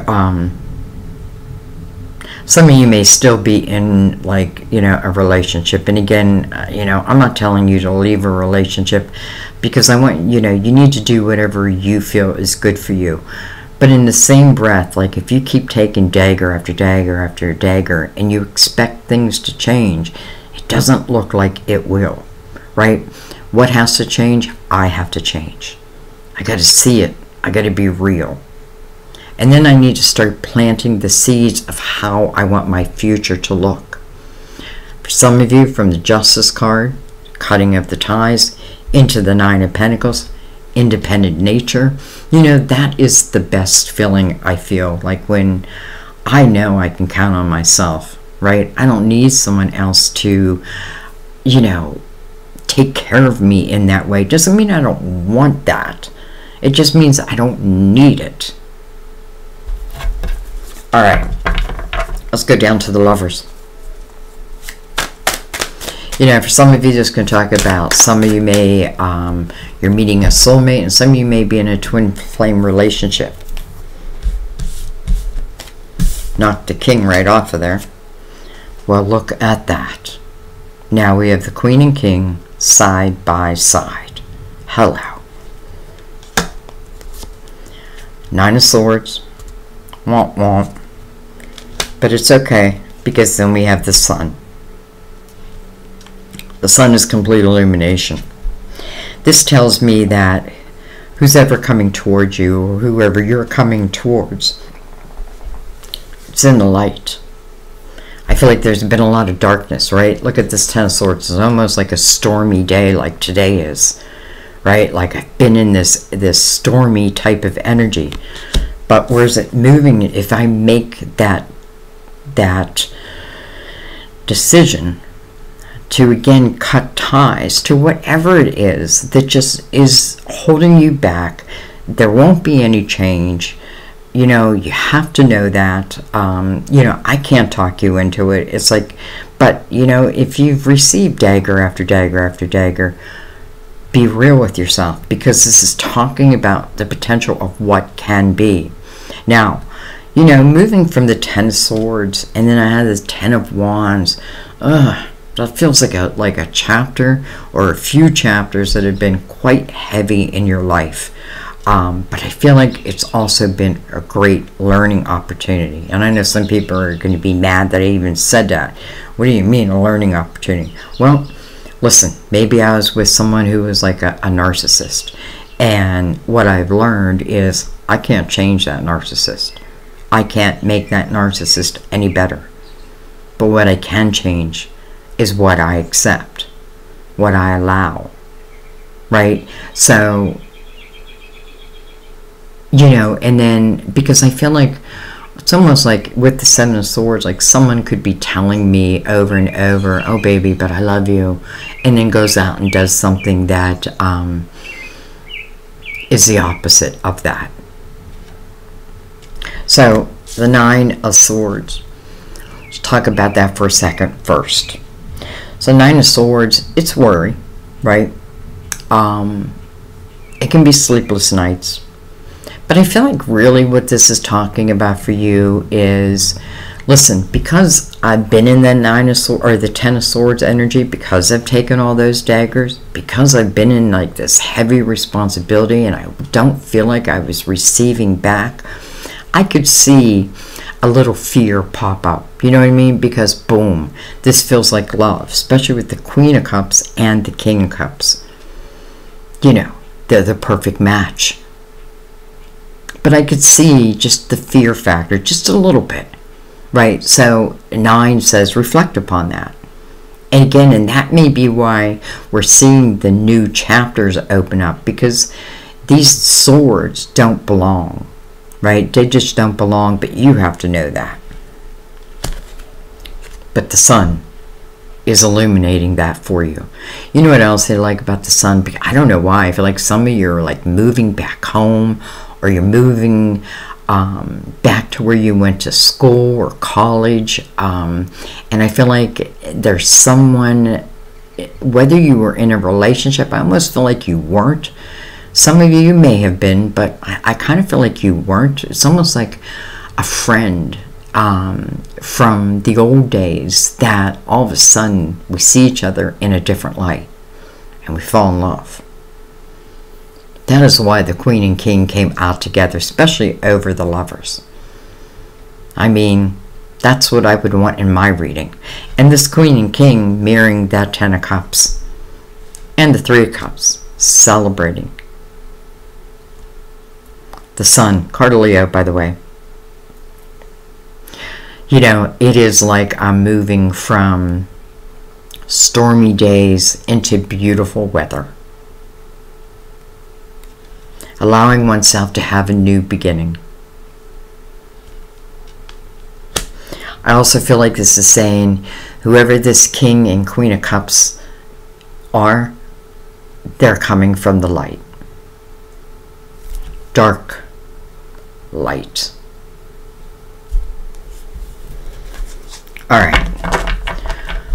some of you may still be in, like, you know, a relationship. And again, you know, I'm not telling you to leave a relationship, because I want, you know, you need to do whatever you feel is good for you. But in the same breath, like if you keep taking dagger after dagger after dagger and you expect things to change, it doesn't look like it will, right? What has to change? I have to change. I got to see it. I got to be real. And then I need to start planting the seeds of how I want my future to look. For some of you, from the Justice card, cutting of the ties, into the Nine of Pentacles, independent nature, you know, that is the best feeling I feel. Like when I know I can count on myself, right? I don't need someone else to, you know, take care of me in that way. Doesn't mean I don't want that. It just means I don't need it. All right, let's go down to the Lovers. You know, for some of you, this can talk about, some of you may, you're meeting a soulmate, and some of you may be in a twin flame relationship. Knocked the King right off of there. Well, look at that. Now we have the Queen and King side by side. Hello. Nine of Swords. Womp womp. But it's okay, because then we have the Sun. The Sun is complete illumination. This tells me that who's ever coming towards you, or whoever you're coming towards, it's in the light. I feel like there's been a lot of darkness, right? Look at this Ten of Swords. It's almost like a stormy day, like today is, right? Like I've been in this stormy type of energy. But where's it moving? If I make that decision to again cut ties to whatever it is that just is holding you back, there won't be any change. You know, you have to know that. You know, I can't talk you into it. It's like, but you know, if you've received dagger after dagger after dagger, be real with yourself, because this is talking about the potential of what can be. Now, you know, moving from the Ten of Swords, and then I had the Ten of Wands. That feels like a chapter or a few chapters that have been quite heavy in your life. But I feel like it's also been a great learning opportunity. And I know some people are going to be mad that I even said that. What do you mean, a learning opportunity? Well, listen, maybe I was with someone who was like a narcissist. And what I've learned is I can't change that narcissist. I can't make that narcissist any better. But what I can change is what I accept, what I allow, right? So, you know, and then, because I feel like it's almost like with the Seven of Swords, like someone could be telling me over and over, oh baby, but I love you, and then goes out and does something that is the opposite of that. So, the Nine of Swords. Let's talk about that for a second first. So Nine of Swords, it's worry, right? It can be sleepless nights. But I feel like really what this is talking about for you is, listen, because I've been in the Nine of Swords, or the Ten of Swords energy, because I've taken all those daggers, because I've been in like this heavy responsibility and I don't feel like I was receiving back, I could see a little fear pop up. You know what I mean? Because boom, this feels like love, especially with the Queen of Cups and the King of Cups. You know, they're the perfect match. But I could see just the fear factor, just a little bit, right? So 9 says reflect upon that. And again, and that may be why we're seeing the new chapters open up, because these swords don't belong, right? They just don't belong, but you have to know that. But the Sun is illuminating that for you. You know what else I like about the Sun? I don't know why. I feel like some of you are like moving back home, or you're moving back to where you went to school or college. And I feel like there's someone, whether you were in a relationship, I almost feel like you weren't. Some of you may have been, but I kind of feel like you weren't. It's almost like a friend from the old days that all of a sudden we see each other in a different light and we fall in love. That is why the Queen and King came out together, especially over the Lovers. I mean, that's what I would want in my reading. And this Queen and King mirroring that Ten of Cups and the Three of Cups, celebrating. The Sun, card of Leo, by the way. You know, it is like I'm moving from stormy days into beautiful weather. Allowing oneself to have a new beginning. I also feel like this is saying, whoever this King and Queen of Cups are, they're coming from the light. dark light. Alright,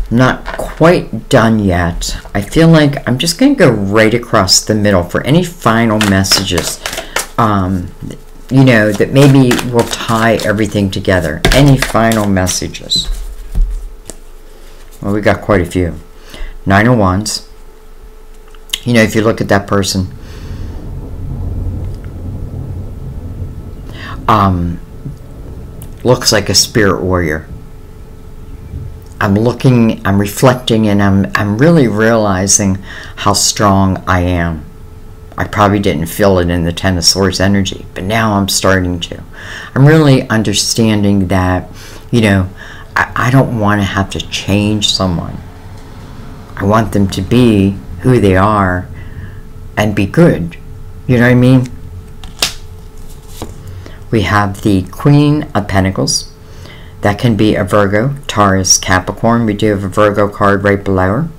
not quite done yet. I feel like I'm just going to go right across the middle for any final messages, you know, that maybe will tie everything together. Any final messages? Well, we got quite a few. Nine of Wands. You know, if you look at that person, looks like a spirit warrior. I'm looking, I'm reflecting, and I'm really realizing how strong I am. I probably didn't feel it in the Ten of Swords energy, but now I'm starting to. I'm really understanding that, you know, I don't want to have to change someone. I want them to be who they are and be good. You know what I mean? We have the Queen of Pentacles. That can be a Virgo, Taurus, Capricorn. We do have a Virgo card right below her.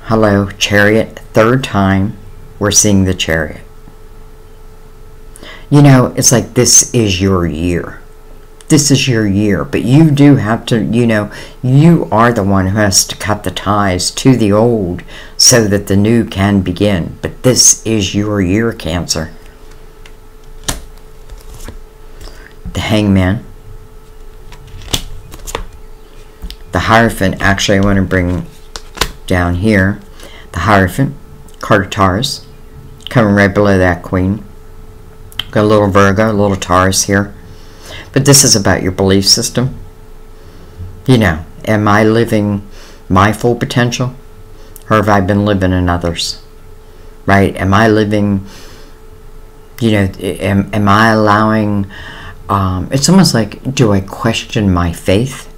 Hello, Chariot. Third time we're seeing the Chariot. You know, it's like this is your year. This is your year. But you do have to, you know, you are the one who has to cut the ties to the old so that the new can begin. But this is your year, Cancer. The Hangman. The Hierophant, actually I want to bring down here. The Hierophant, card of Taurus, coming right below that Queen. Got a little Virgo, a little Taurus here. But this is about your belief system. You know, am I living my full potential? Or have I been living in others? Right? Am I living, you know, am I allowing... it's almost like, do I question my faith?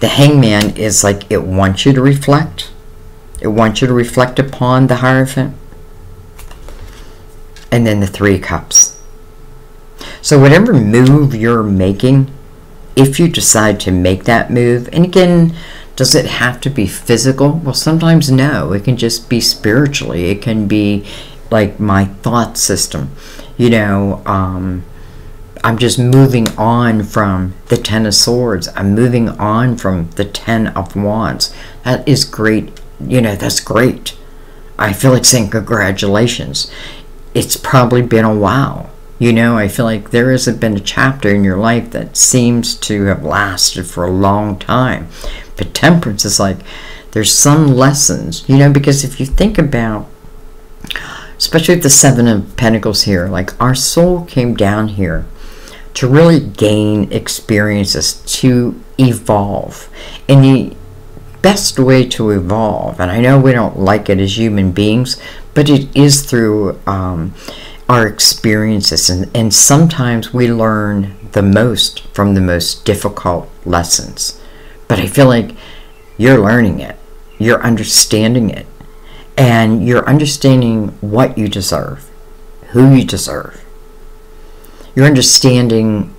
The Hangman is like, it wants you to reflect. It wants you to reflect upon the Hierophant. And then the Three of Cups. So whatever move you're making, if you decide to make that move, and again, does it have to be physical? Well, sometimes no. It can just be spiritually. It can be like my thought system. You know, I'm just moving on from the Ten of Swords. I'm moving on from the Ten of Wands. That is great. You know, that's great. I feel like saying congratulations. It's probably been a while. You know, I feel like there hasn't been a chapter in your life that seems to have lasted for a long time. But Temperance is like, there's some lessons, you know, because if you think about, especially with the Seven of Pentacles here, like our soul came down here to really gain experiences, to evolve. And the best way to evolve, and I know we don't like it as human beings, but it is through our experiences. And sometimes we learn the most from the most difficult lessons. But I feel like you're learning it. You're understanding it. And you're understanding what you deserve, who you deserve. You're understanding,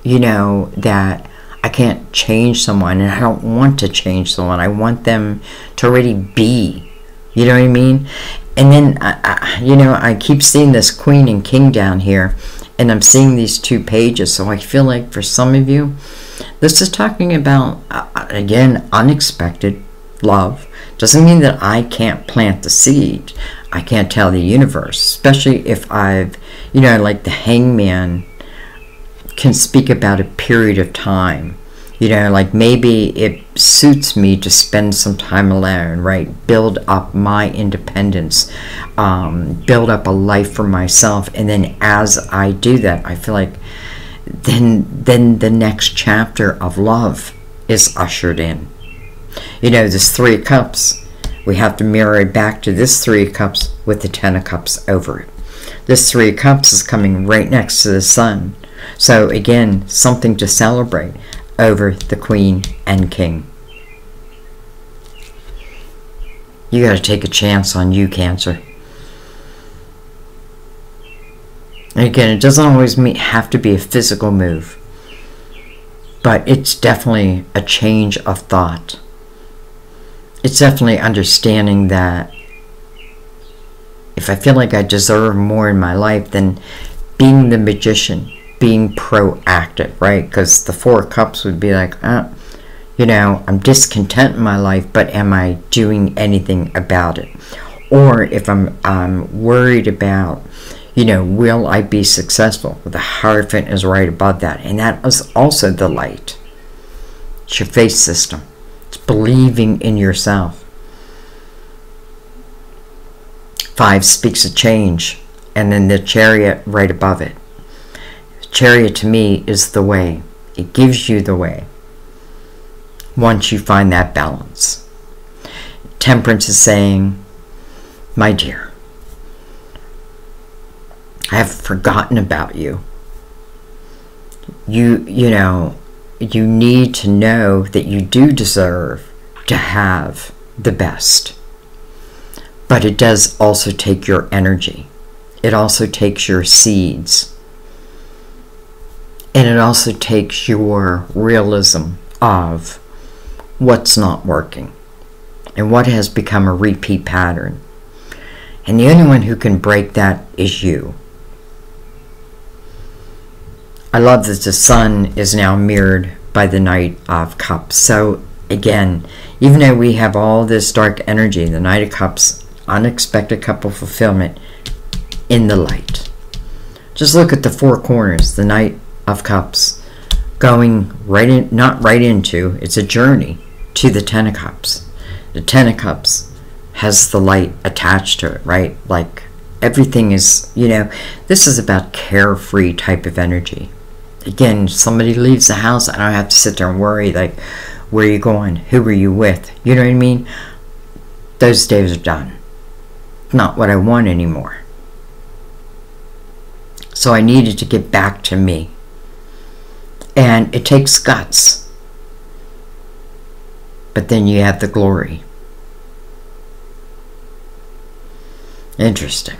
you know, that I can't change someone, and I don't want to change someone. I want them to already be. You know what I mean? And then, you know, I keep seeing this Queen and King down here, and I'm seeing these two pages. So I feel like for some of you, this is talking about, again, unexpected love. Doesn't mean that I can't plant the seed. I can't tell the universe, especially if I've, you know, like the Hangman can speak about a period of time. You know, like maybe it suits me to spend some time alone, right? Build up my independence, build up a life for myself. And then as I do that, I feel like then the next chapter of love is ushered in. You know, this Three of Cups, we have to mirror it back to this Three of Cups with the Ten of Cups over it. This Three of Cups is coming right next to the Sun. So again, something to celebrate over the Queen and King. You got to take a chance on you, Cancer. And again, it doesn't always have to be a physical move, but it's definitely a change of thought. It's definitely understanding that if I feel like I deserve more in my life, then being the magician, being proactive, right? Because the Four of Cups would be like, you know, I'm discontent in my life, but am I doing anything about it? Or if I'm worried about, you know, will I be successful? The Hierophant is right above that. And that is also the light. It's your faith system. It's believing in yourself. 5 speaks of change. And then the Chariot right above it. Chariot to me is the way. It gives you the way. Once you find that balance. Temperance is saying, my dear, I have forgotten about you. You know, you need to know that you do deserve to have the best. But it does also take your energy. It also takes your seeds. And it also takes your realism of what's not working and what has become a repeat pattern. And the only one who can break that is you. I love that the Sun is now mirrored by the Knight of Cups. So again, even though we have all this dark energy, the Knight of Cups, unexpected cup of fulfillment in the light. Just look at the 4 corners, the Knight of Cups going right in, not right into, it's a journey to the 10 of Cups. The 10 of Cups has the light attached to it, right? Like everything is, you know, this is about carefree type of energy. Again, somebody leaves the house, I don't have to sit there and worry, like, where are you going? Who are you with? You know what I mean? Those days are done. Not what I want anymore. So I needed to get back to me. And it takes guts. But then you have the glory. Interesting.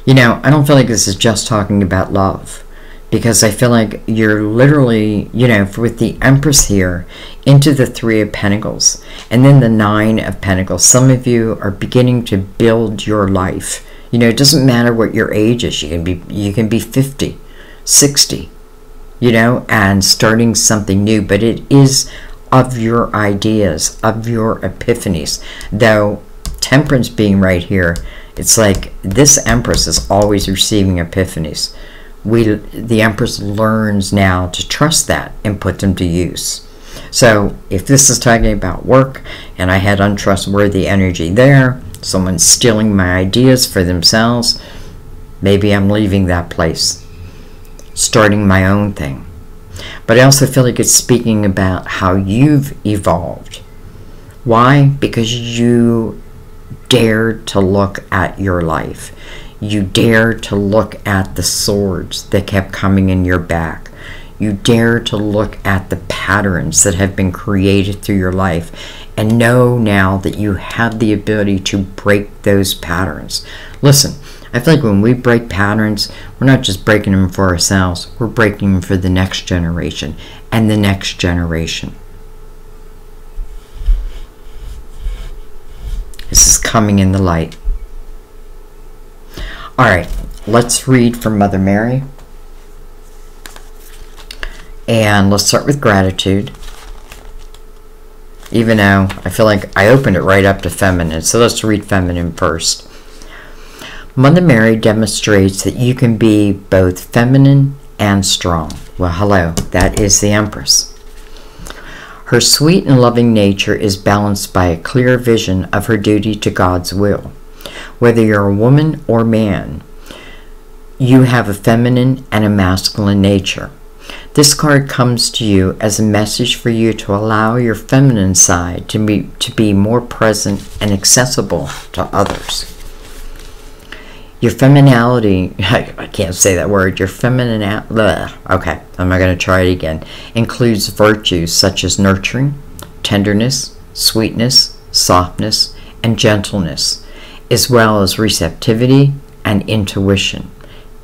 You know, I don't feel like this is just talking about love. Because I feel like you're literally, you know, with the Empress here, into the 3 of Pentacles. And then the 9 of Pentacles. Some of you are beginning to build your life. You know, it doesn't matter what your age is. You can be 50, 60, you know, and starting something new. But it is of your ideas, of your epiphanies. Though Temperance being right here, it's like this Empress is always receiving epiphanies. The Empress learns now to trust that and put them to use. So if this is talking about work and I had untrustworthy energy there, someone's stealing my ideas for themselves, maybe I'm leaving that place, starting my own thing. But I also feel like it's speaking about how you've evolved. Why? Because you dared to look at your life. You dared to look at the swords that kept coming in your back. You dare to look at the patterns that have been created through your life and know now that you have the ability to break those patterns. Listen, I feel like when we break patterns, we're not just breaking them for ourselves, we're breaking them for the next generation and the next generation. This is coming in the light. All right, let's read from Mother Mary. And let's start with gratitude. Even though I feel like I opened it right up to feminine. So let's read feminine first. Mother Mary demonstrates that you can be both feminine and strong. Well, hello, that is the Empress. Her sweet and loving nature is balanced by a clear vision of her duty to God's will. Whether you're a woman or man, you have a feminine and a masculine nature. This card comes to you as a message for you to allow your feminine side to be more present and accessible to others. Your femininity, I can't say that word, your okay, I'm not going to try it again, includes virtues such as nurturing, tenderness, sweetness, softness, and gentleness, as well as receptivity and intuition.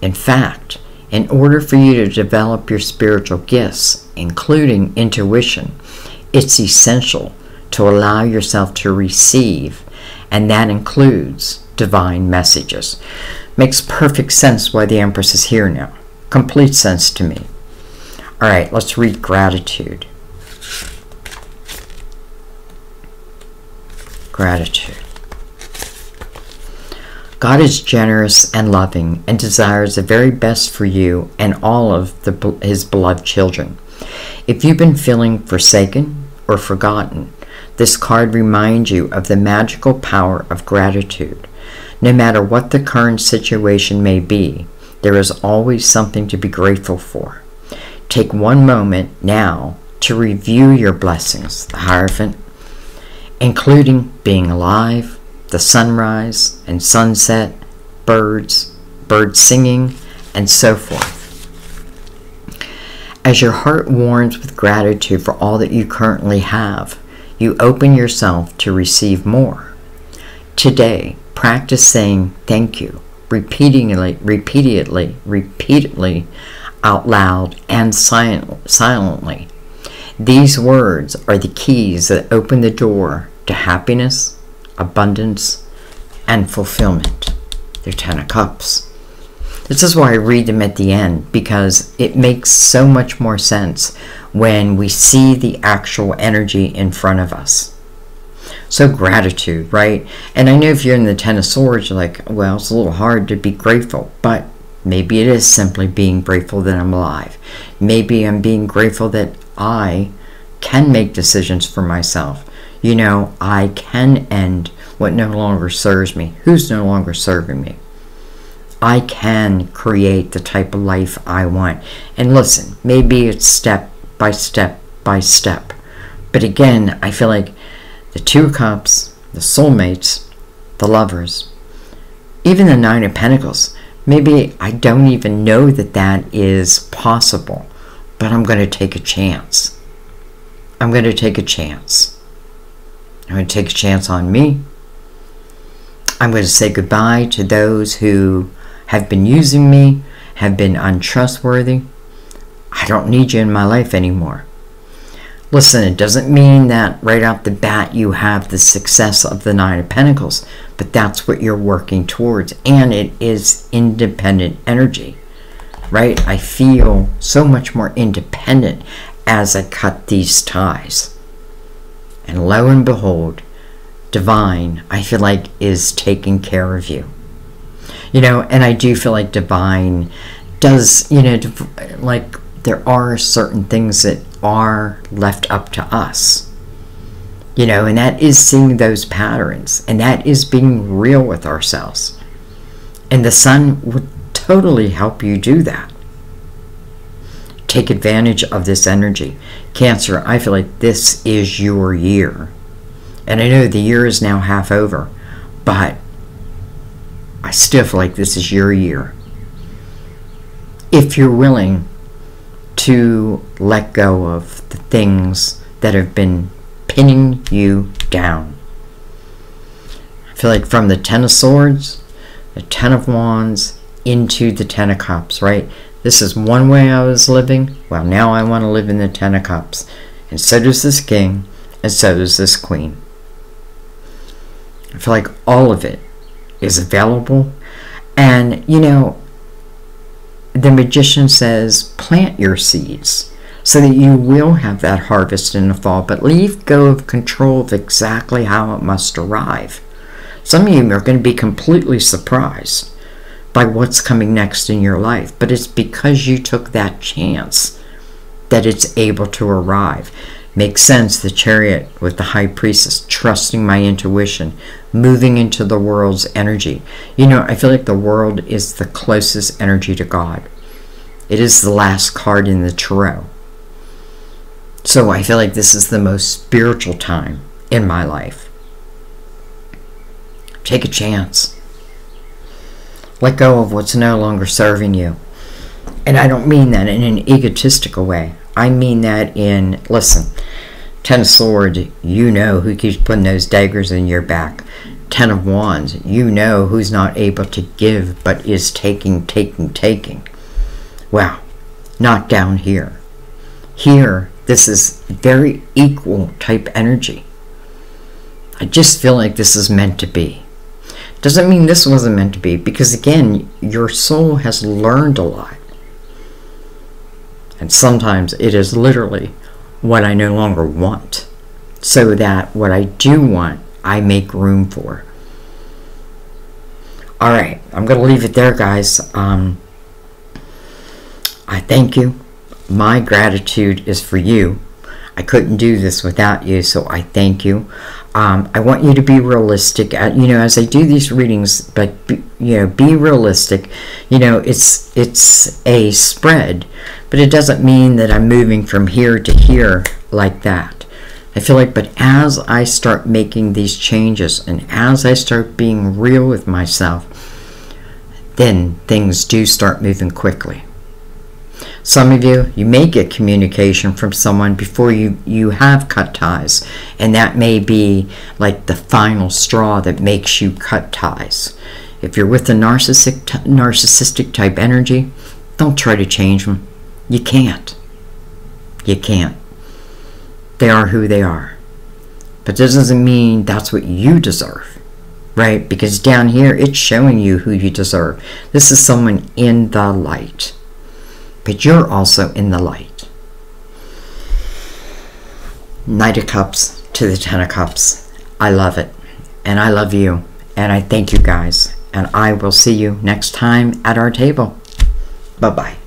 In fact, in order for you to develop your spiritual gifts, including intuition, it's essential to allow yourself to receive, and that includes divine messages. Makes perfect sense why the Empress is here now. Complete sense to me. All right, let's read gratitude. Gratitude. God is generous and loving and desires the very best for you and all of his beloved children. If you've been feeling forsaken or forgotten, this card reminds you of the magical power of gratitude. No matter what the current situation may be, there is always something to be grateful for. Take one moment now to review your blessings, the Hierophant, including being alive, the sunrise and sunset, birds singing, and so forth. As your heart warms with gratitude for all that you currently have, you open yourself to receive more. Today, practice saying thank you, repeatedly out loud and silently. These words are the keys that open the door to happiness, abundance, and fulfillment. They're 10 of Cups. This is why I read them at the end, because it makes so much more sense when we see the actual energy in front of us. So gratitude, right? And I know if you're in the 10 of Swords, you're like, well, it's a little hard to be grateful, but maybe it is simply being grateful that I'm alive. Maybe I'm being grateful that I can make decisions for myself. You know, I can end what no longer serves me. Who's no longer serving me? I can create the type of life I want. And listen, maybe it's step by step by step. But again, I feel like the 2 of Cups, the soulmates, the lovers, even the 9 of Pentacles, maybe I don't even know that that is possible, but I'm going to take a chance. I'm going to take a chance. I'm going to take a chance on me. I'm going to say goodbye to those who have been using me, have been untrustworthy. I don't need you in my life anymore. Listen, it doesn't mean that right off the bat you have the success of the 9 of Pentacles, but that's what you're working towards, and it is independent energy, right? I feel so much more independent as I cut these ties. And lo and behold, divine, I feel like, is taking care of you. You know, and I do feel like divine does, you know, like there are certain things that are left up to us. You know, and that is seeing those patterns, and that is being real with ourselves. And the sun would totally help you do that. Take advantage of this energy. Cancer, I feel like this is your year. And I know the year is now half over, but I still feel like this is your year. If you're willing to let go of the things that have been pinning you down. I feel like from the 10 of Swords, the 10 of Wands, into the 10 of Cups, right? This is one way I was living. Well, now I want to live in the 10 of Cups. And so does this King, and so does this Queen. I feel like all of it is available. And, you know, the Magician says, plant your seeds so that you will have that harvest in the fall, but leave go of control of exactly how it must arrive. Some of you are going to be completely surprised by what's coming next in your life, but it's because you took that chance that it's able to arrive. Makes sense, the Chariot with the High Priestess, trusting my intuition, moving into the world's energy. You know, I feel like the world is the closest energy to God. It is the last card in the tarot. So I feel like this is the most spiritual time in my life. Take a chance. Let go of what's no longer serving you. And I don't mean that in an egotistical way. I mean that in, listen, 10 of Swords, you know who keeps putting those daggers in your back. 10 of Wands, you know who's not able to give but is taking. Wow, not down here. Here, this is very equal type energy. I just feel like this is meant to be. Doesn't mean this wasn't meant to be, because again, your soul has learned a lot. And sometimes it is literally what I no longer want, so that what I do want, I make room for. All right, I'm going to leave it there, guys. I thank you. My gratitude is for you. I couldn't do this without you, so I thank you. I want you to be realistic. As I do these readings, but be realistic. It's a spread, but it doesn't mean that I'm moving from here to here like that. I feel like, but as I start making these changes and as I start being real with myself, then things do start moving quickly. Some of you may get communication from someone before you have cut ties, and that may be like the final straw that makes you cut ties. If you're with a narcissistic type energy, don't try to change them. You can't. You can't. They are who they are. But this doesn't mean that's what you deserve, right? Because down here, it's showing you who you deserve. This is someone in the light. But you're also in the light. Knight of Cups to the Ten of Cups. I love it. And I love you. And I thank you guys. And I will see you next time at our table. Bye-bye.